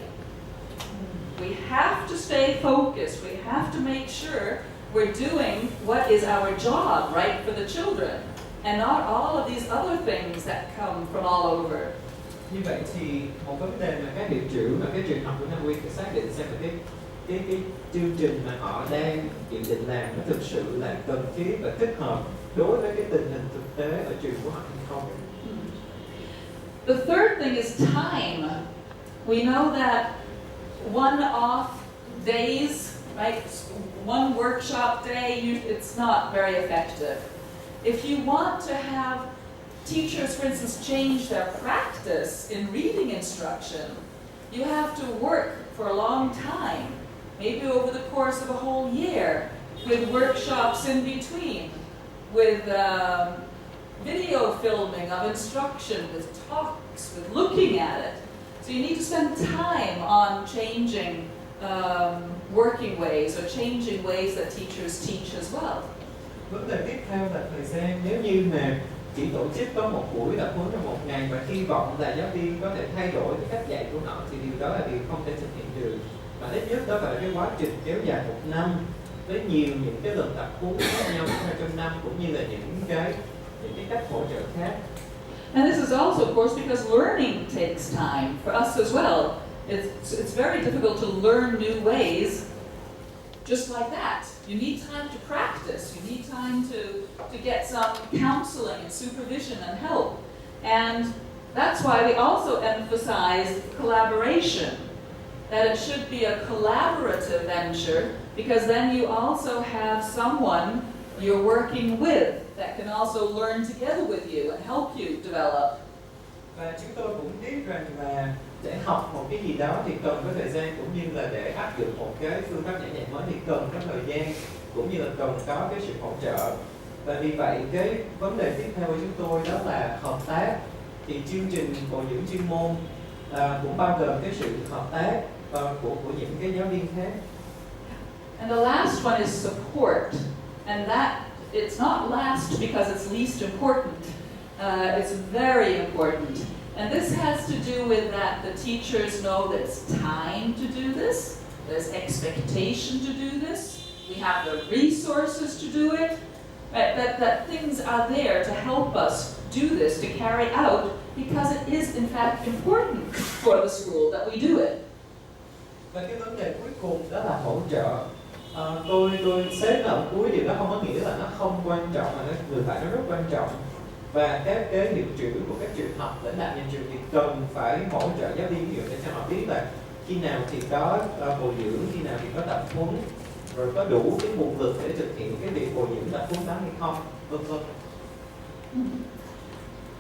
We have to stay focused. We have to make sure we're doing what is our job, right, for the children, and not all of these other things that come from all over. Như vậy thì một vấn đề mà các hiệu trưởng và các trường học của Na Uy phải xác định xem là cái chương trình mà họ đang dự định làm nó thực sự là cần thiết và thích hợp đối với cái tình hình thực tế ở trường của họ hay không. The third thing is time. We know that one-off days, right, one workshop day, it's not very effective. If you want to have teachers, for instance, change their practice in reading instruction, you have to work for a long time, maybe over the course of a whole year, with workshops in between, with video filming of instruction, with talks, with looking at it. So you need to spend time on changing working ways or changing ways that teachers teach as well. Vấn đề tiếp theo là thời gian. Nếu như mà chỉ tổ chức có một buổi tập huấn trong một ngày và hy vọng là giáo viên có thể thay đổi cái cách dạy của họ thì điều đó là điều không thể thực hiện được. Và ít nhất đó phải là cái quá trình kéo dài 1 năm với nhiều những cái lần tập huấn khác nhau trong năm, cũng như là những cái cách hỗ trợ khác. And this is also, of course, because learning takes time for us as well. It's very difficult to learn new ways just like that. You need time to practice. You need time to get some counseling and supervision and help. And that's why we also emphasize collaboration, that it should be a collaborative venture, because then you also have someone you're working with that can also learn together with you and help you develop. Và chúng tôi cũng biết rằng là để học một cái gì đó thì cần có thời gian, cũng như là để áp dụng một cái phương pháp giảng dạy mới thì cần có thời gian, cũng như là cần có cái sự hỗ trợ. Và vì vậy cái vấn đề tiếp theo của chúng tôi đó là hợp tác. Thì chương trình bồi dưỡng chuyên môn cũng bao gồm cái sự hợp tác của những cái giáo viên khác. And the last one is support, and that it's not last because it's least important. It's very important. And this has to do with that the teachers know that it's time to do this, there's expectation to do this, we have the resources to do it, that things are there to help us do this, to carry out, because it is in fact important for the school that we do it. Và cái vấn đề cuối cùng đó là hỗ trợ. Tôi xếp ở cuối, điều đó không có nghĩa là nó không quan trọng, mà ngược lại nó rất quan trọng. Và các cái hiệu trưởng của các trường học, lãnh đạo nhà trường thì cần phải hỗ trợ giáo viên nhiều để cho họ biết là khi nào thì có bồi dưỡng, khi nào thì có tập huấn, rồi có đủ cái nguồn lực để thực hiện cái việc bồi dưỡng tập huấn đó hay không, vân vân.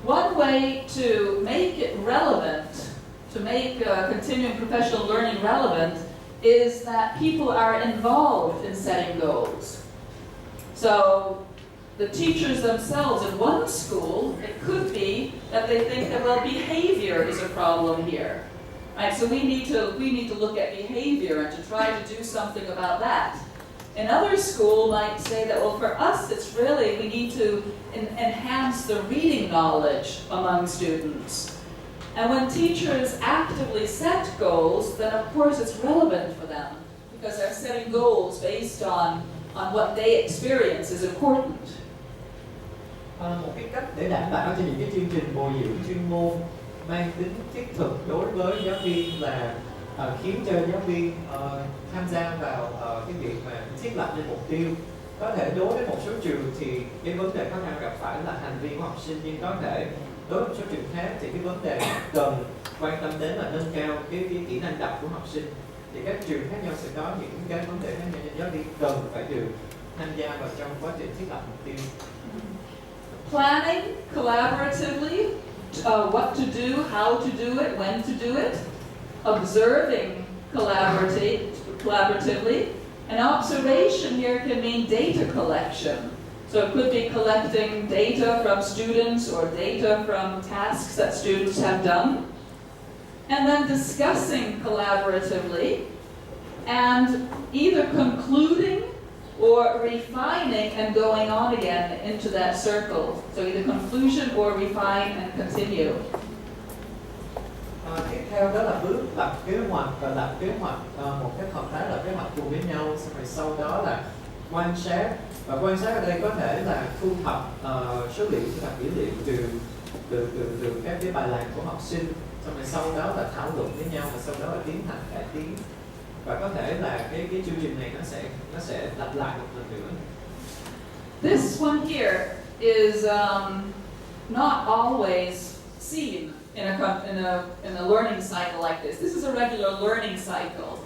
One way to make it relevant, to make continuing professional learning relevant, is that people are involved in setting goals. So the teachers themselves in one school, it could be that they think that, well, behavior is a problem here. Right? So we need to look at behavior and to try to do something about that. Another school might say that, well, for us, it's really, we need to enhance the reading knowledge among students. And when teachers actively set goals, then of course it's relevant for them, because they're setting goals based on what they experience is important. Một cái cách để đảm bảo cho những cái chương trình bồi dưỡng chuyên môn mang tính thiết thực đối với giáo viên là khiến cho giáo viên tham gia vào cái việc mà thiết lập lên mục tiêu. Có thể đối với một số trường thì cái vấn đề khó khăn gặp phải là hành vi của học sinh, nhưng có thể đối với một số trường khác thì cái vấn đề cần quan tâm đến là nâng cao cái kỹ năng đọc của học sinh. Thì các trường khác nhau sẽ có những cái vấn đề khác nhau, nên giáo viên cần phải được tham gia vào trong quá trình thiết lập mục tiêu. Planning collaboratively, what to do, how to do it, when to do it. Observing collaboratively. And observation here can mean data collection. So it could be collecting data from students or data from tasks that students have done. And then discussing collaboratively and either concluding or refining and going on again into that circle. So either conclusion or refine and continue. Tiếp theo đó là bước lập kế hoạch, và lập kế hoạch một cách hợp tác, lập kế hoạch cùng với nhau, xong rồi sau đó là quan sát. Và quan sát ở đây có thể là thu thập số liệu, thu thập dữ liệu từ các cái bài làm của học sinh, xong rồi sau đó là thảo luận với nhau, và sau đó là tiến hành cải tiến. Và có thể là cái chương trình này nó sẽ lặp lại một lần nữa. This one here is not always seen in a learning cycle like this. This is a regular learning cycle.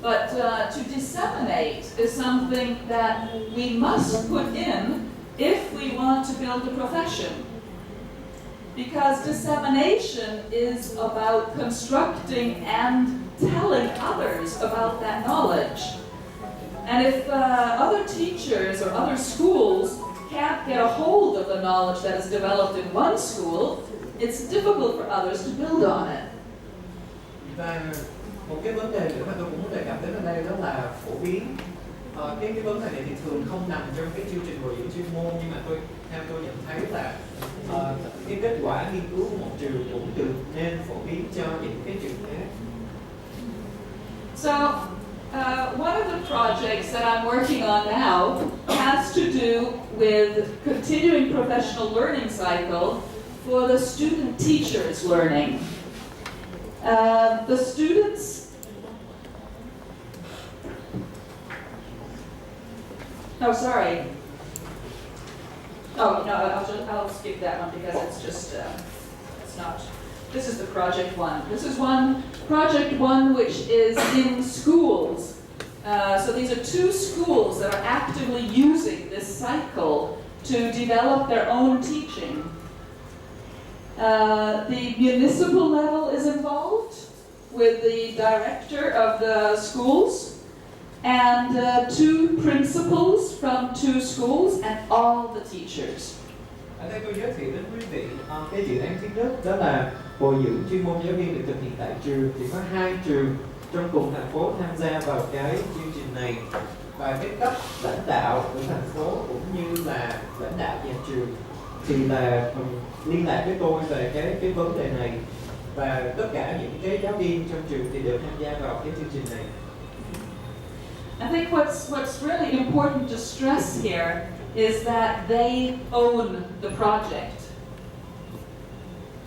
But to disseminate is something that we must put in if we want to build a profession. Because dissemination is about constructing and telling others about that knowledge. And if other teachers or other schools can't get a hold of the knowledge that is developed in one school, it's difficult for others to build on it. Và một cái vấn đề nữa mà tôi cũng muốn đề cập đến ở đây đó là phổ biến. Cái vấn đề này thì thường không nằm trong cái chương trình bồi dưỡng chuyên môn, nhưng mà theo tôi nhận thấy là cái kết quả nghiên cứu của một trường cũng được nên phổ biến cho những cái trường khác. So, one of the projects that I'm working on now has to do with continuing professional learning cycle for the student teachers learning. The students, oh sorry, oh no, I'll skip that one because it's just, it's not, this is the project one. This is project one which is in schools. So these are 2 schools that are actively using this cycle to develop their own teaching. The municipal level is involved with the director of the schools and 2 principals from 2 schools and all the teachers. Ở đây tôi giới thiệu đến quý vị cái dự án thứ nhất, đó là bồi dưỡng chuyên môn giáo viên được thực hiện tại trường. Thì có 2 trường trong cùng thành phố tham gia vào cái chương trình này, và cái cấp lãnh đạo của thành phố cũng như là lãnh đạo nhà trường thì là liên lạc với tôi về cái vấn đề này, và tất cả những cái giáo viên trong trường thì đều tham gia vào cái chương trình này. I think what's really important to stress here is that they own the project.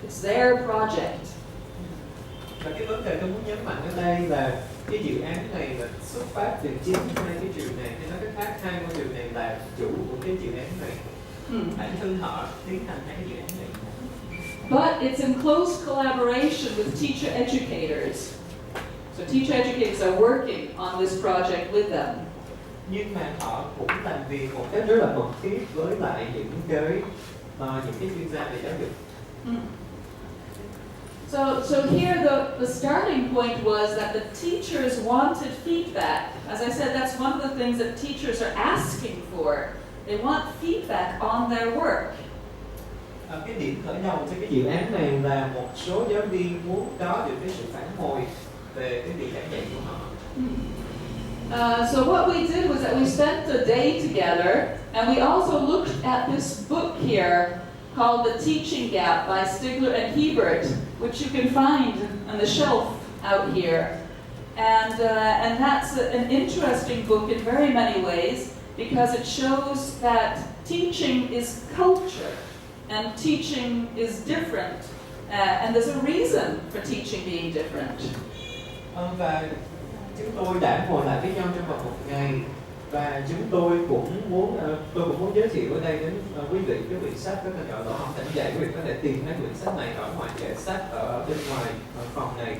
It's their project. Và cái vấn đề tôi muốn nhấn mạnh ở đây là cái dự án này là xuất phát từ chính 2 cái trường này, nên nói cách khác 2 ngôi trường này là chủ của cái dự án này. Bản thân họ tiến hành 2 cái dự án này. But it's in close collaboration with teacher educators. So teacher educators are working on this project with them. Nhưng mà họ cũng làm việc một cách rất là mật thiết với lại những cái chuyên gia về giáo dục. So here the starting point was that the teachers wanted feedback. As I said, that's one of the things that teachers are asking for. They want feedback on their work. Cái điểm khởi đầu cho cái dự án này là một số giáo viên muốn có được cái sự phản hồi về cái việc giảng dạy của họ. So what we did was that we spent a day together, and we also looked at this book here called The Teaching Gap by Stigler and Hebert, which you can find on the shelf out here. And that's an interesting book in very many ways, because it shows that teaching is culture, and teaching is different, and there's a reason for teaching being different. Và chúng tôi đã ngồi lại với nhau trong vòng một ngày, và chúng tôi cũng muốn giới thiệu ở đây đến quý vị cái quyển sách rất là nhỏ học giảng dạy. Quý vị có thể tìm thấy quyển sách này ở ngoài kệ sách ở bên ngoài phòng này,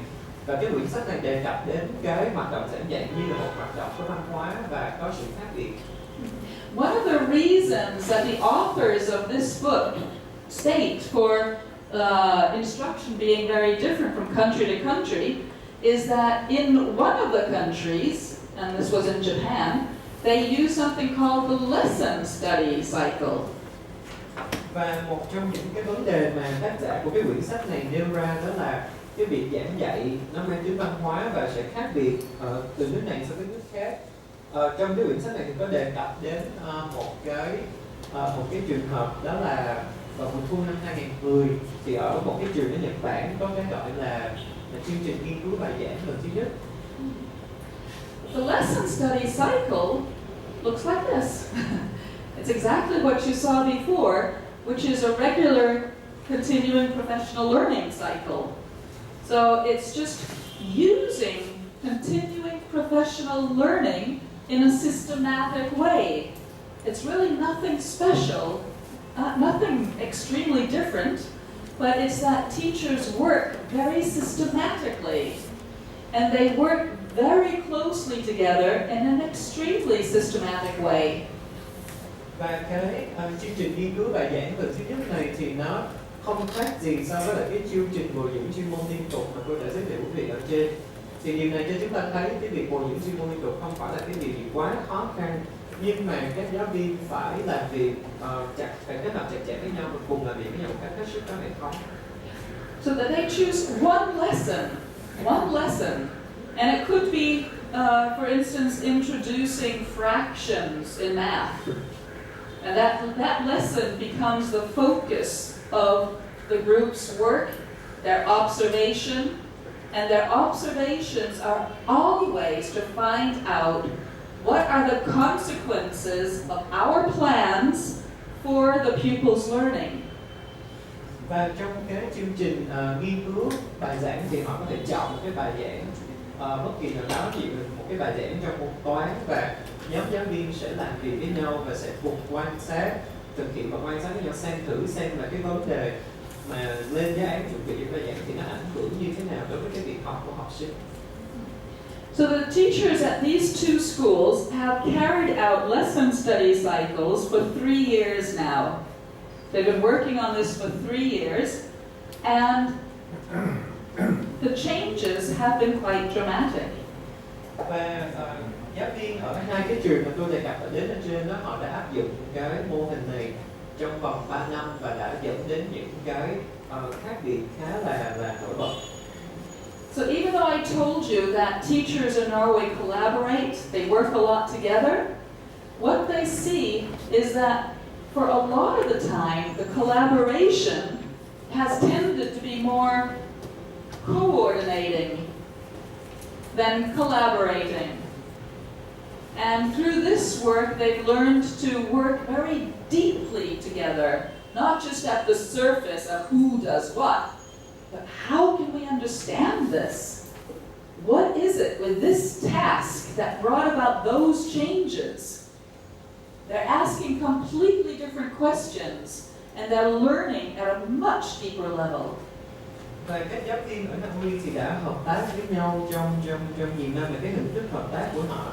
và cái quyển sách này đề cập đến cái hoạt động giảng dạy như là một hoạt động có văn hóa và có sự khác biệt. One of the reasons that the authors of this book state for instruction being very different from country to country is that in one of the countries, and this was in Japan, they use something called the lesson study cycle. Và một trong những cái vấn đề mà tác giả của cái quyển sách này nêu ra đó là cái việc giảng dạy nó mang tính văn hóa và sẽ khác biệt từ nước này so với nước khác. Trong cái quyển sách này thì có đề cập đến một cái trường hợp, đó là vào mùa thu năm 2010 thì ở một cái trường ở Nhật Bản có cái gọi là chương trình nghiên cứu bài giảng lần thứ nhất. The lesson study cycle looks like this. It's exactly what you saw before, which is a regular continuing professional learning cycle. So it's just using continuing professional learning in a systematic way. It's really nothing special, nothing extremely different, but it's that teachers work very systematically, and they work very closely together in an extremely systematic way. Và cái chương trình nghiên cứu bài giảng lần thứ nhất này thì nó không khác gì so với lại cái chương trình bồi dưỡng chuyên môn liên tục mà tôi đã giới thiệu quý vị ở trên. Thì điều này cho chúng ta thấy cái việc bồi dưỡng chuyên môn liên tục không phải là cái điều gì quá khó khăn, nhưng mà các giáo viên phải làm việc phải kết hợp chặt chẽ với nhau và cùng làm việc với nhau một cách hết sức có hệ thống. So that they choose one lesson one lesson. And it could be, for instance, introducing fractions in math. And that lesson becomes the focus of the group's work, their observation, and their observations are always to find out what are the consequences of our plans for the pupil's learning. Và trong cái chương trình nghiên cứu bài giảng thì họ có thể chọn một cái bài giảng bất kỳ nào đó, ví dụ một cái bài giảng trong môn toán, và nhóm giáo viên sẽ làm việc với nhau và sẽ cùng quan sát, thực hiện và quan sát với nhau, xem là cái vấn đề mà lên giáo án chuẩn bị cho bài giảng thì nó ảnh hưởng như thế nào đối với cái việc học của học sinh. So the teachers at these two schools have carried out lesson study cycles for 3 years now. They've been working on this for 3 years, and the changes have been quite dramatic. Và giáo viên ở hai cái trường mà tôi đề cập ở đến ở trên đó, họ đã áp dụng cái mô hình này trong vòng 3 năm và đã dẫn đến những cái khác biệt khá là nổi bật. So even though I told you that teachers in Norway collaborate, they work a lot together, what they see is that for a lot of the time, the collaboration has tended to be more coordinating than collaborating. And through this work, they've learned to work very deeply together, not just at the surface of who does what, but how can we understand this? What is it with this task that brought about those changes? They're asking completely different questions, and they're learning at a much deeper level. Và các giáo viên ở Nam Uy thì đã hợp tác với nhau trong nhiều năm, và cái hình thức hợp tác của họ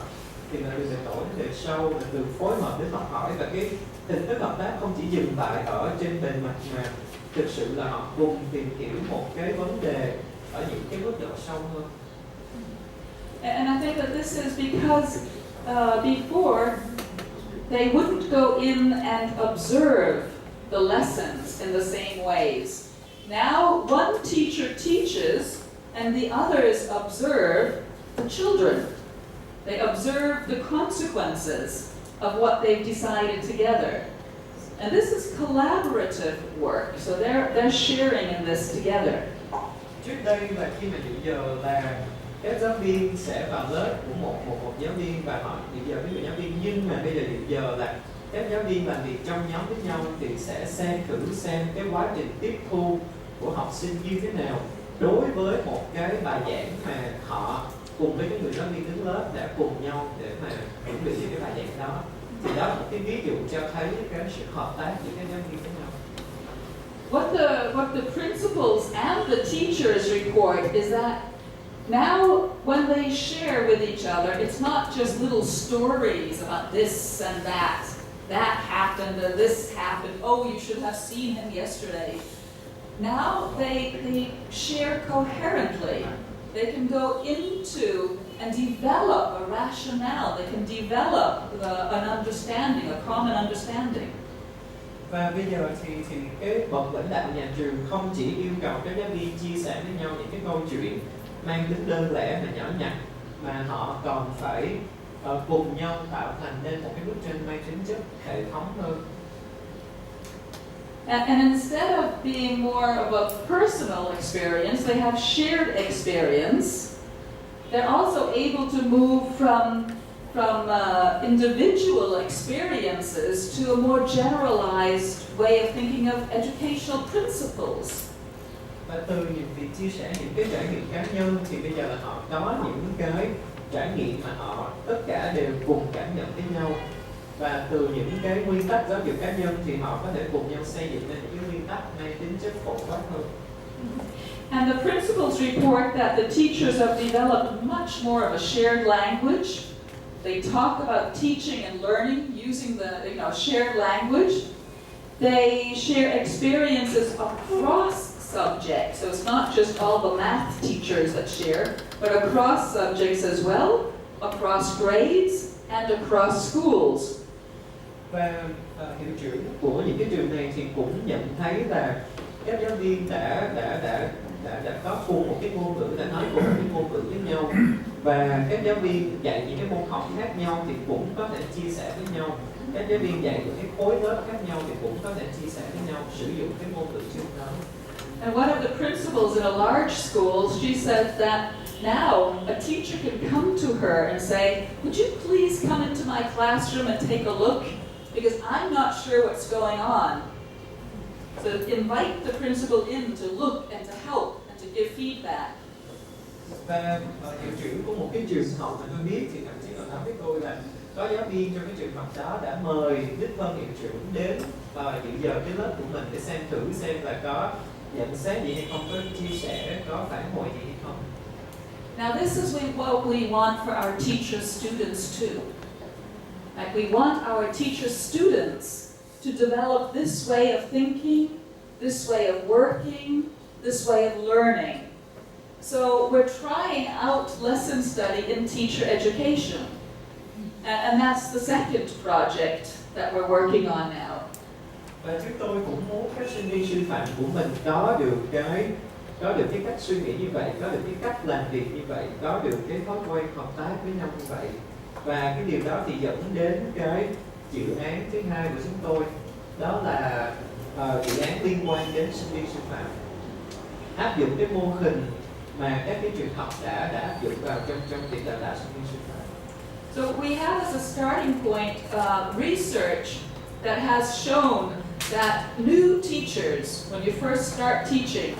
thì là từ tổ đến sâu, là từ phối hợp đến học hỏi, và cái hình thức hợp tác không chỉ dừng lại ở trên bề mặt mà thực sự là họ cùng tìm hiểu một cái vấn đề ở những cái mức độ sâu hơn. And I think that this is because before they wouldn't go in and observe the lessons in the same ways. Now one teacher teaches and the others observe the children. They observe the consequences of what they've decided together. And this is collaborative work, so they're sharing in this together. Trước đây là khi mà hiện giờ là các giáo viên sẽ vào lớp của một giáo viên và họ hiện giờ ví dụ giáo viên, nhưng mà bây giờ hiện giờ là các giáo viên làm việc trong nhóm với nhau thì sẽ xem cái quá trình tiếp thu của học sinh như thế nào đối với một cái bài giảng mà họ cùng với cái người giáo viên đứng lớp đã cùng nhau để mà chuẩn bị cho cái bài giảng đó. Thì đó là một cái ví dụ cho thấy cái sự hợp tác giữa các giáo viên với nhau. What the principals and the teachers report is that now when they share with each other, it's not just little stories about this and that happened and this happened, oh you should have seen him yesterday. Now they share coherently. They can go into and develop a rationale. They can develop an understanding, a common understanding. Và bây giờ thì cái bậc lãnh đạo nhà trường không chỉ yêu cầu các giáo viên chia sẻ với nhau những cái câu chuyện mang tính đơn lẻ và nhỏ nhặt, mà họ còn phải cùng nhau tạo thành nên một cái bức tranh mang tính chất hệ thống hơn. And instead of being more of a personal experience, they have shared experience. They're also able to move from individual experiences to a more generalized way of thinking of educational principles. Và từ những việc chia sẻ những cái trải nghiệm cá nhân thì bây giờ là họ có những cái trải nghiệm mà họ tất cả đều cùng cảm nhận với nhau. Và từ những cái nguyên tắc giáo dục cá nhân thì họ có thể cùng nhau xây dựng nên những cái nguyên tắc mang tính chất phổ quát hơn. And the principals report that the teachers have developed much more of a shared language. They talk about teaching and learning using the shared language. They share experiences across subjects, so it's not just all the math teachers that share, but across subjects as well, across grades and across schools. Và hiệu trưởng của những cái trường này thì cũng nhận thấy là các giáo viên đã đã có cùng một cái ngôn ngữ, đã nói cùng một cái ngôn ngữ với nhau, và các giáo viên dạy những cái môn học khác nhau thì cũng có thể chia sẻ với nhau. Các giáo viên dạy những cái khối lớp khác nhau thì cũng có thể chia sẻ với nhau, sử dụng cái ngôn ngữ chung đó. And one of the principals in a large school, she said that now a teacher can come to her and say, would you please come into my classroom and take a look? Because I'm not sure what's going on. So invite the principal in to look and to help and to give feedback. Và hiệu trưởng của một cái trường học mà tôi biết thì thậm chí là nói với tôi là có giáo viên trong cái trường học đó đã mời đích thân hiệu trưởng đến và dự giờ cái lớp của mình để xem thử xem là có nhận xét gì hay không, có chia sẻ, có phản hồi gì hay không. Now this is what we want for our teacher students too. Like we want our teacher students to develop this way of thinking, this way of working, this way of learning. So we're trying out lesson study in teacher education. And that's the second project that we're working on now. Và chúng tôi cũng muốn các sinh viên sư phạm của mình có được cái cách suy nghĩ như vậy, có được cái cách làm việc như vậy, có được cái thói quen hợp tác với nhau như vậy. Và cái điều đó thì dẫn đến cái dự án thứ hai của chúng tôi, đó là dự án liên quan đến sinh viên sư phạm, áp dụng cái mô hình mà các cái trường học đã áp dụng vào trong việc đào tạo sinh viên sư phạm. So we have as a starting point research that has shown that new teachers, when you first start teaching,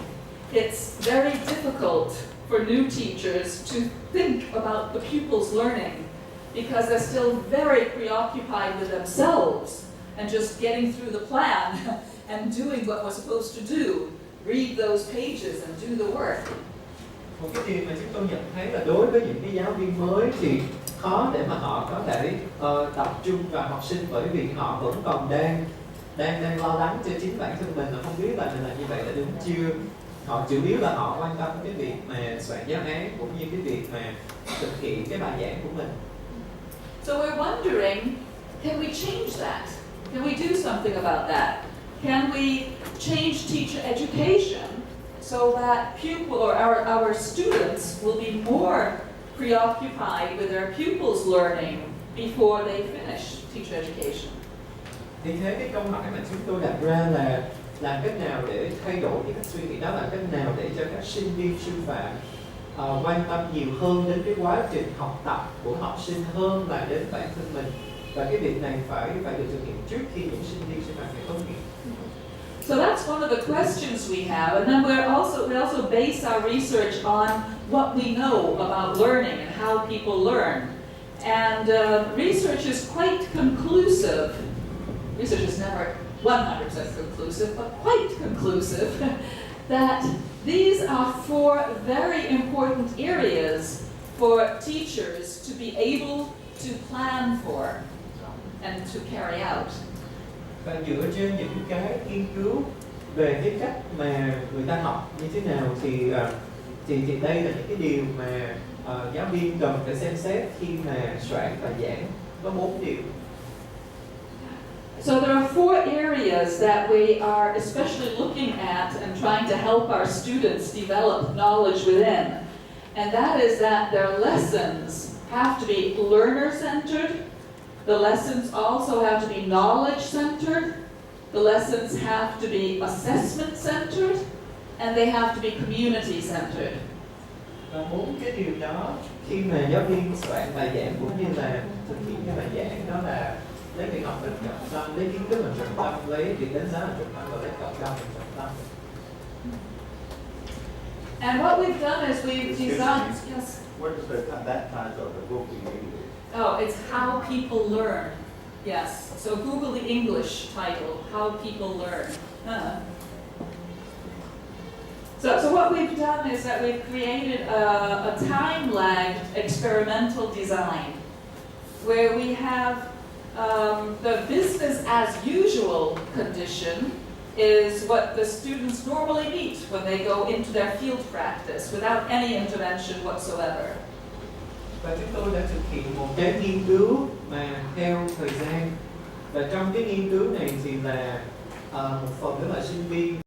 it's very difficult for new teachers to think about the pupils' learning because they're still very preoccupied with themselves and just getting through the plan and doing what we're supposed to do, read those pages and do the work. Một cái điều mà chúng tôi nhận thấy là đối với những cái giáo viên mới thì khó để mà họ có thể tập trung vào học sinh, bởi vì họ vẫn còn đang lo lắng cho chính bản thân mình, là không biết là mình làm như vậy là đúng chưa. Họ chủ yếu là họ quan tâm cái việc mà soạn giáo án cũng như cái việc mà thực hiện cái bài giảng của mình. So we're wondering, can we change that? Can we do something about that? Can we change teacher education so that pupil or our students will be more preoccupied with their pupils' learning before they finish teacher education? Thì thế cái câu hỏi mà chúng tôi đặt ra là làm cách nào để thay đổi cái cách suy nghĩ đó, là cách nào để cho các sinh viên sư phạm quan tâm nhiều hơn đến cái quá trình học tập của học sinh hơn là đến bản thân mình, và cái việc này phải được thực hiện trước khi những sinh viên sư phạm này tốt nghiệp. So that's one of the questions we have, and then we also base our research on what we know about learning and how people learn. And research is quite conclusive. Research is never 100% conclusive, but quite conclusive that these are four very important areas for teachers to be able to plan for and to carry out. Và dựa trên những cái nghiên cứu về cái cách mà người ta học như thế nào thì đây là những cái điều mà giáo viên cần phải xem xét khi mà soạn bài giảng. Có 4 điều. So there are four areas that we are especially looking at and trying to help our students develop knowledge within. And that is that their lessons have to be learner-centered. The lessons also have to be knowledge-centered. The lessons have to be assessment-centered. And they have to be community-centered. Và 4 cái điều đó khi mà giáo viên soạn bài giảng cũng như là thực hiện cái bài giảng, đó là lấy việc học làm trọng tâm, lấy kiến thức làm trọng tâm, lấy việc đánh giá làm trọng tâm, và lấy cộng đồng làm trọng tâm. And what we've done is we've designed. Yes. What is that title of the book in English? Oh, it's How People Learn. Yes. So Google the English title, How People Learn. So what we've done is that we've created a time-lagged experimental design where we have the business as usual condition is what the students normally meet when they go into their field practice without any intervention whatsoever. Và chúng tôi đã thực hiện một cái nghiên cứu mà theo thời gian, và trong cái nghiên cứu này thì là một phần nữa là sinh viên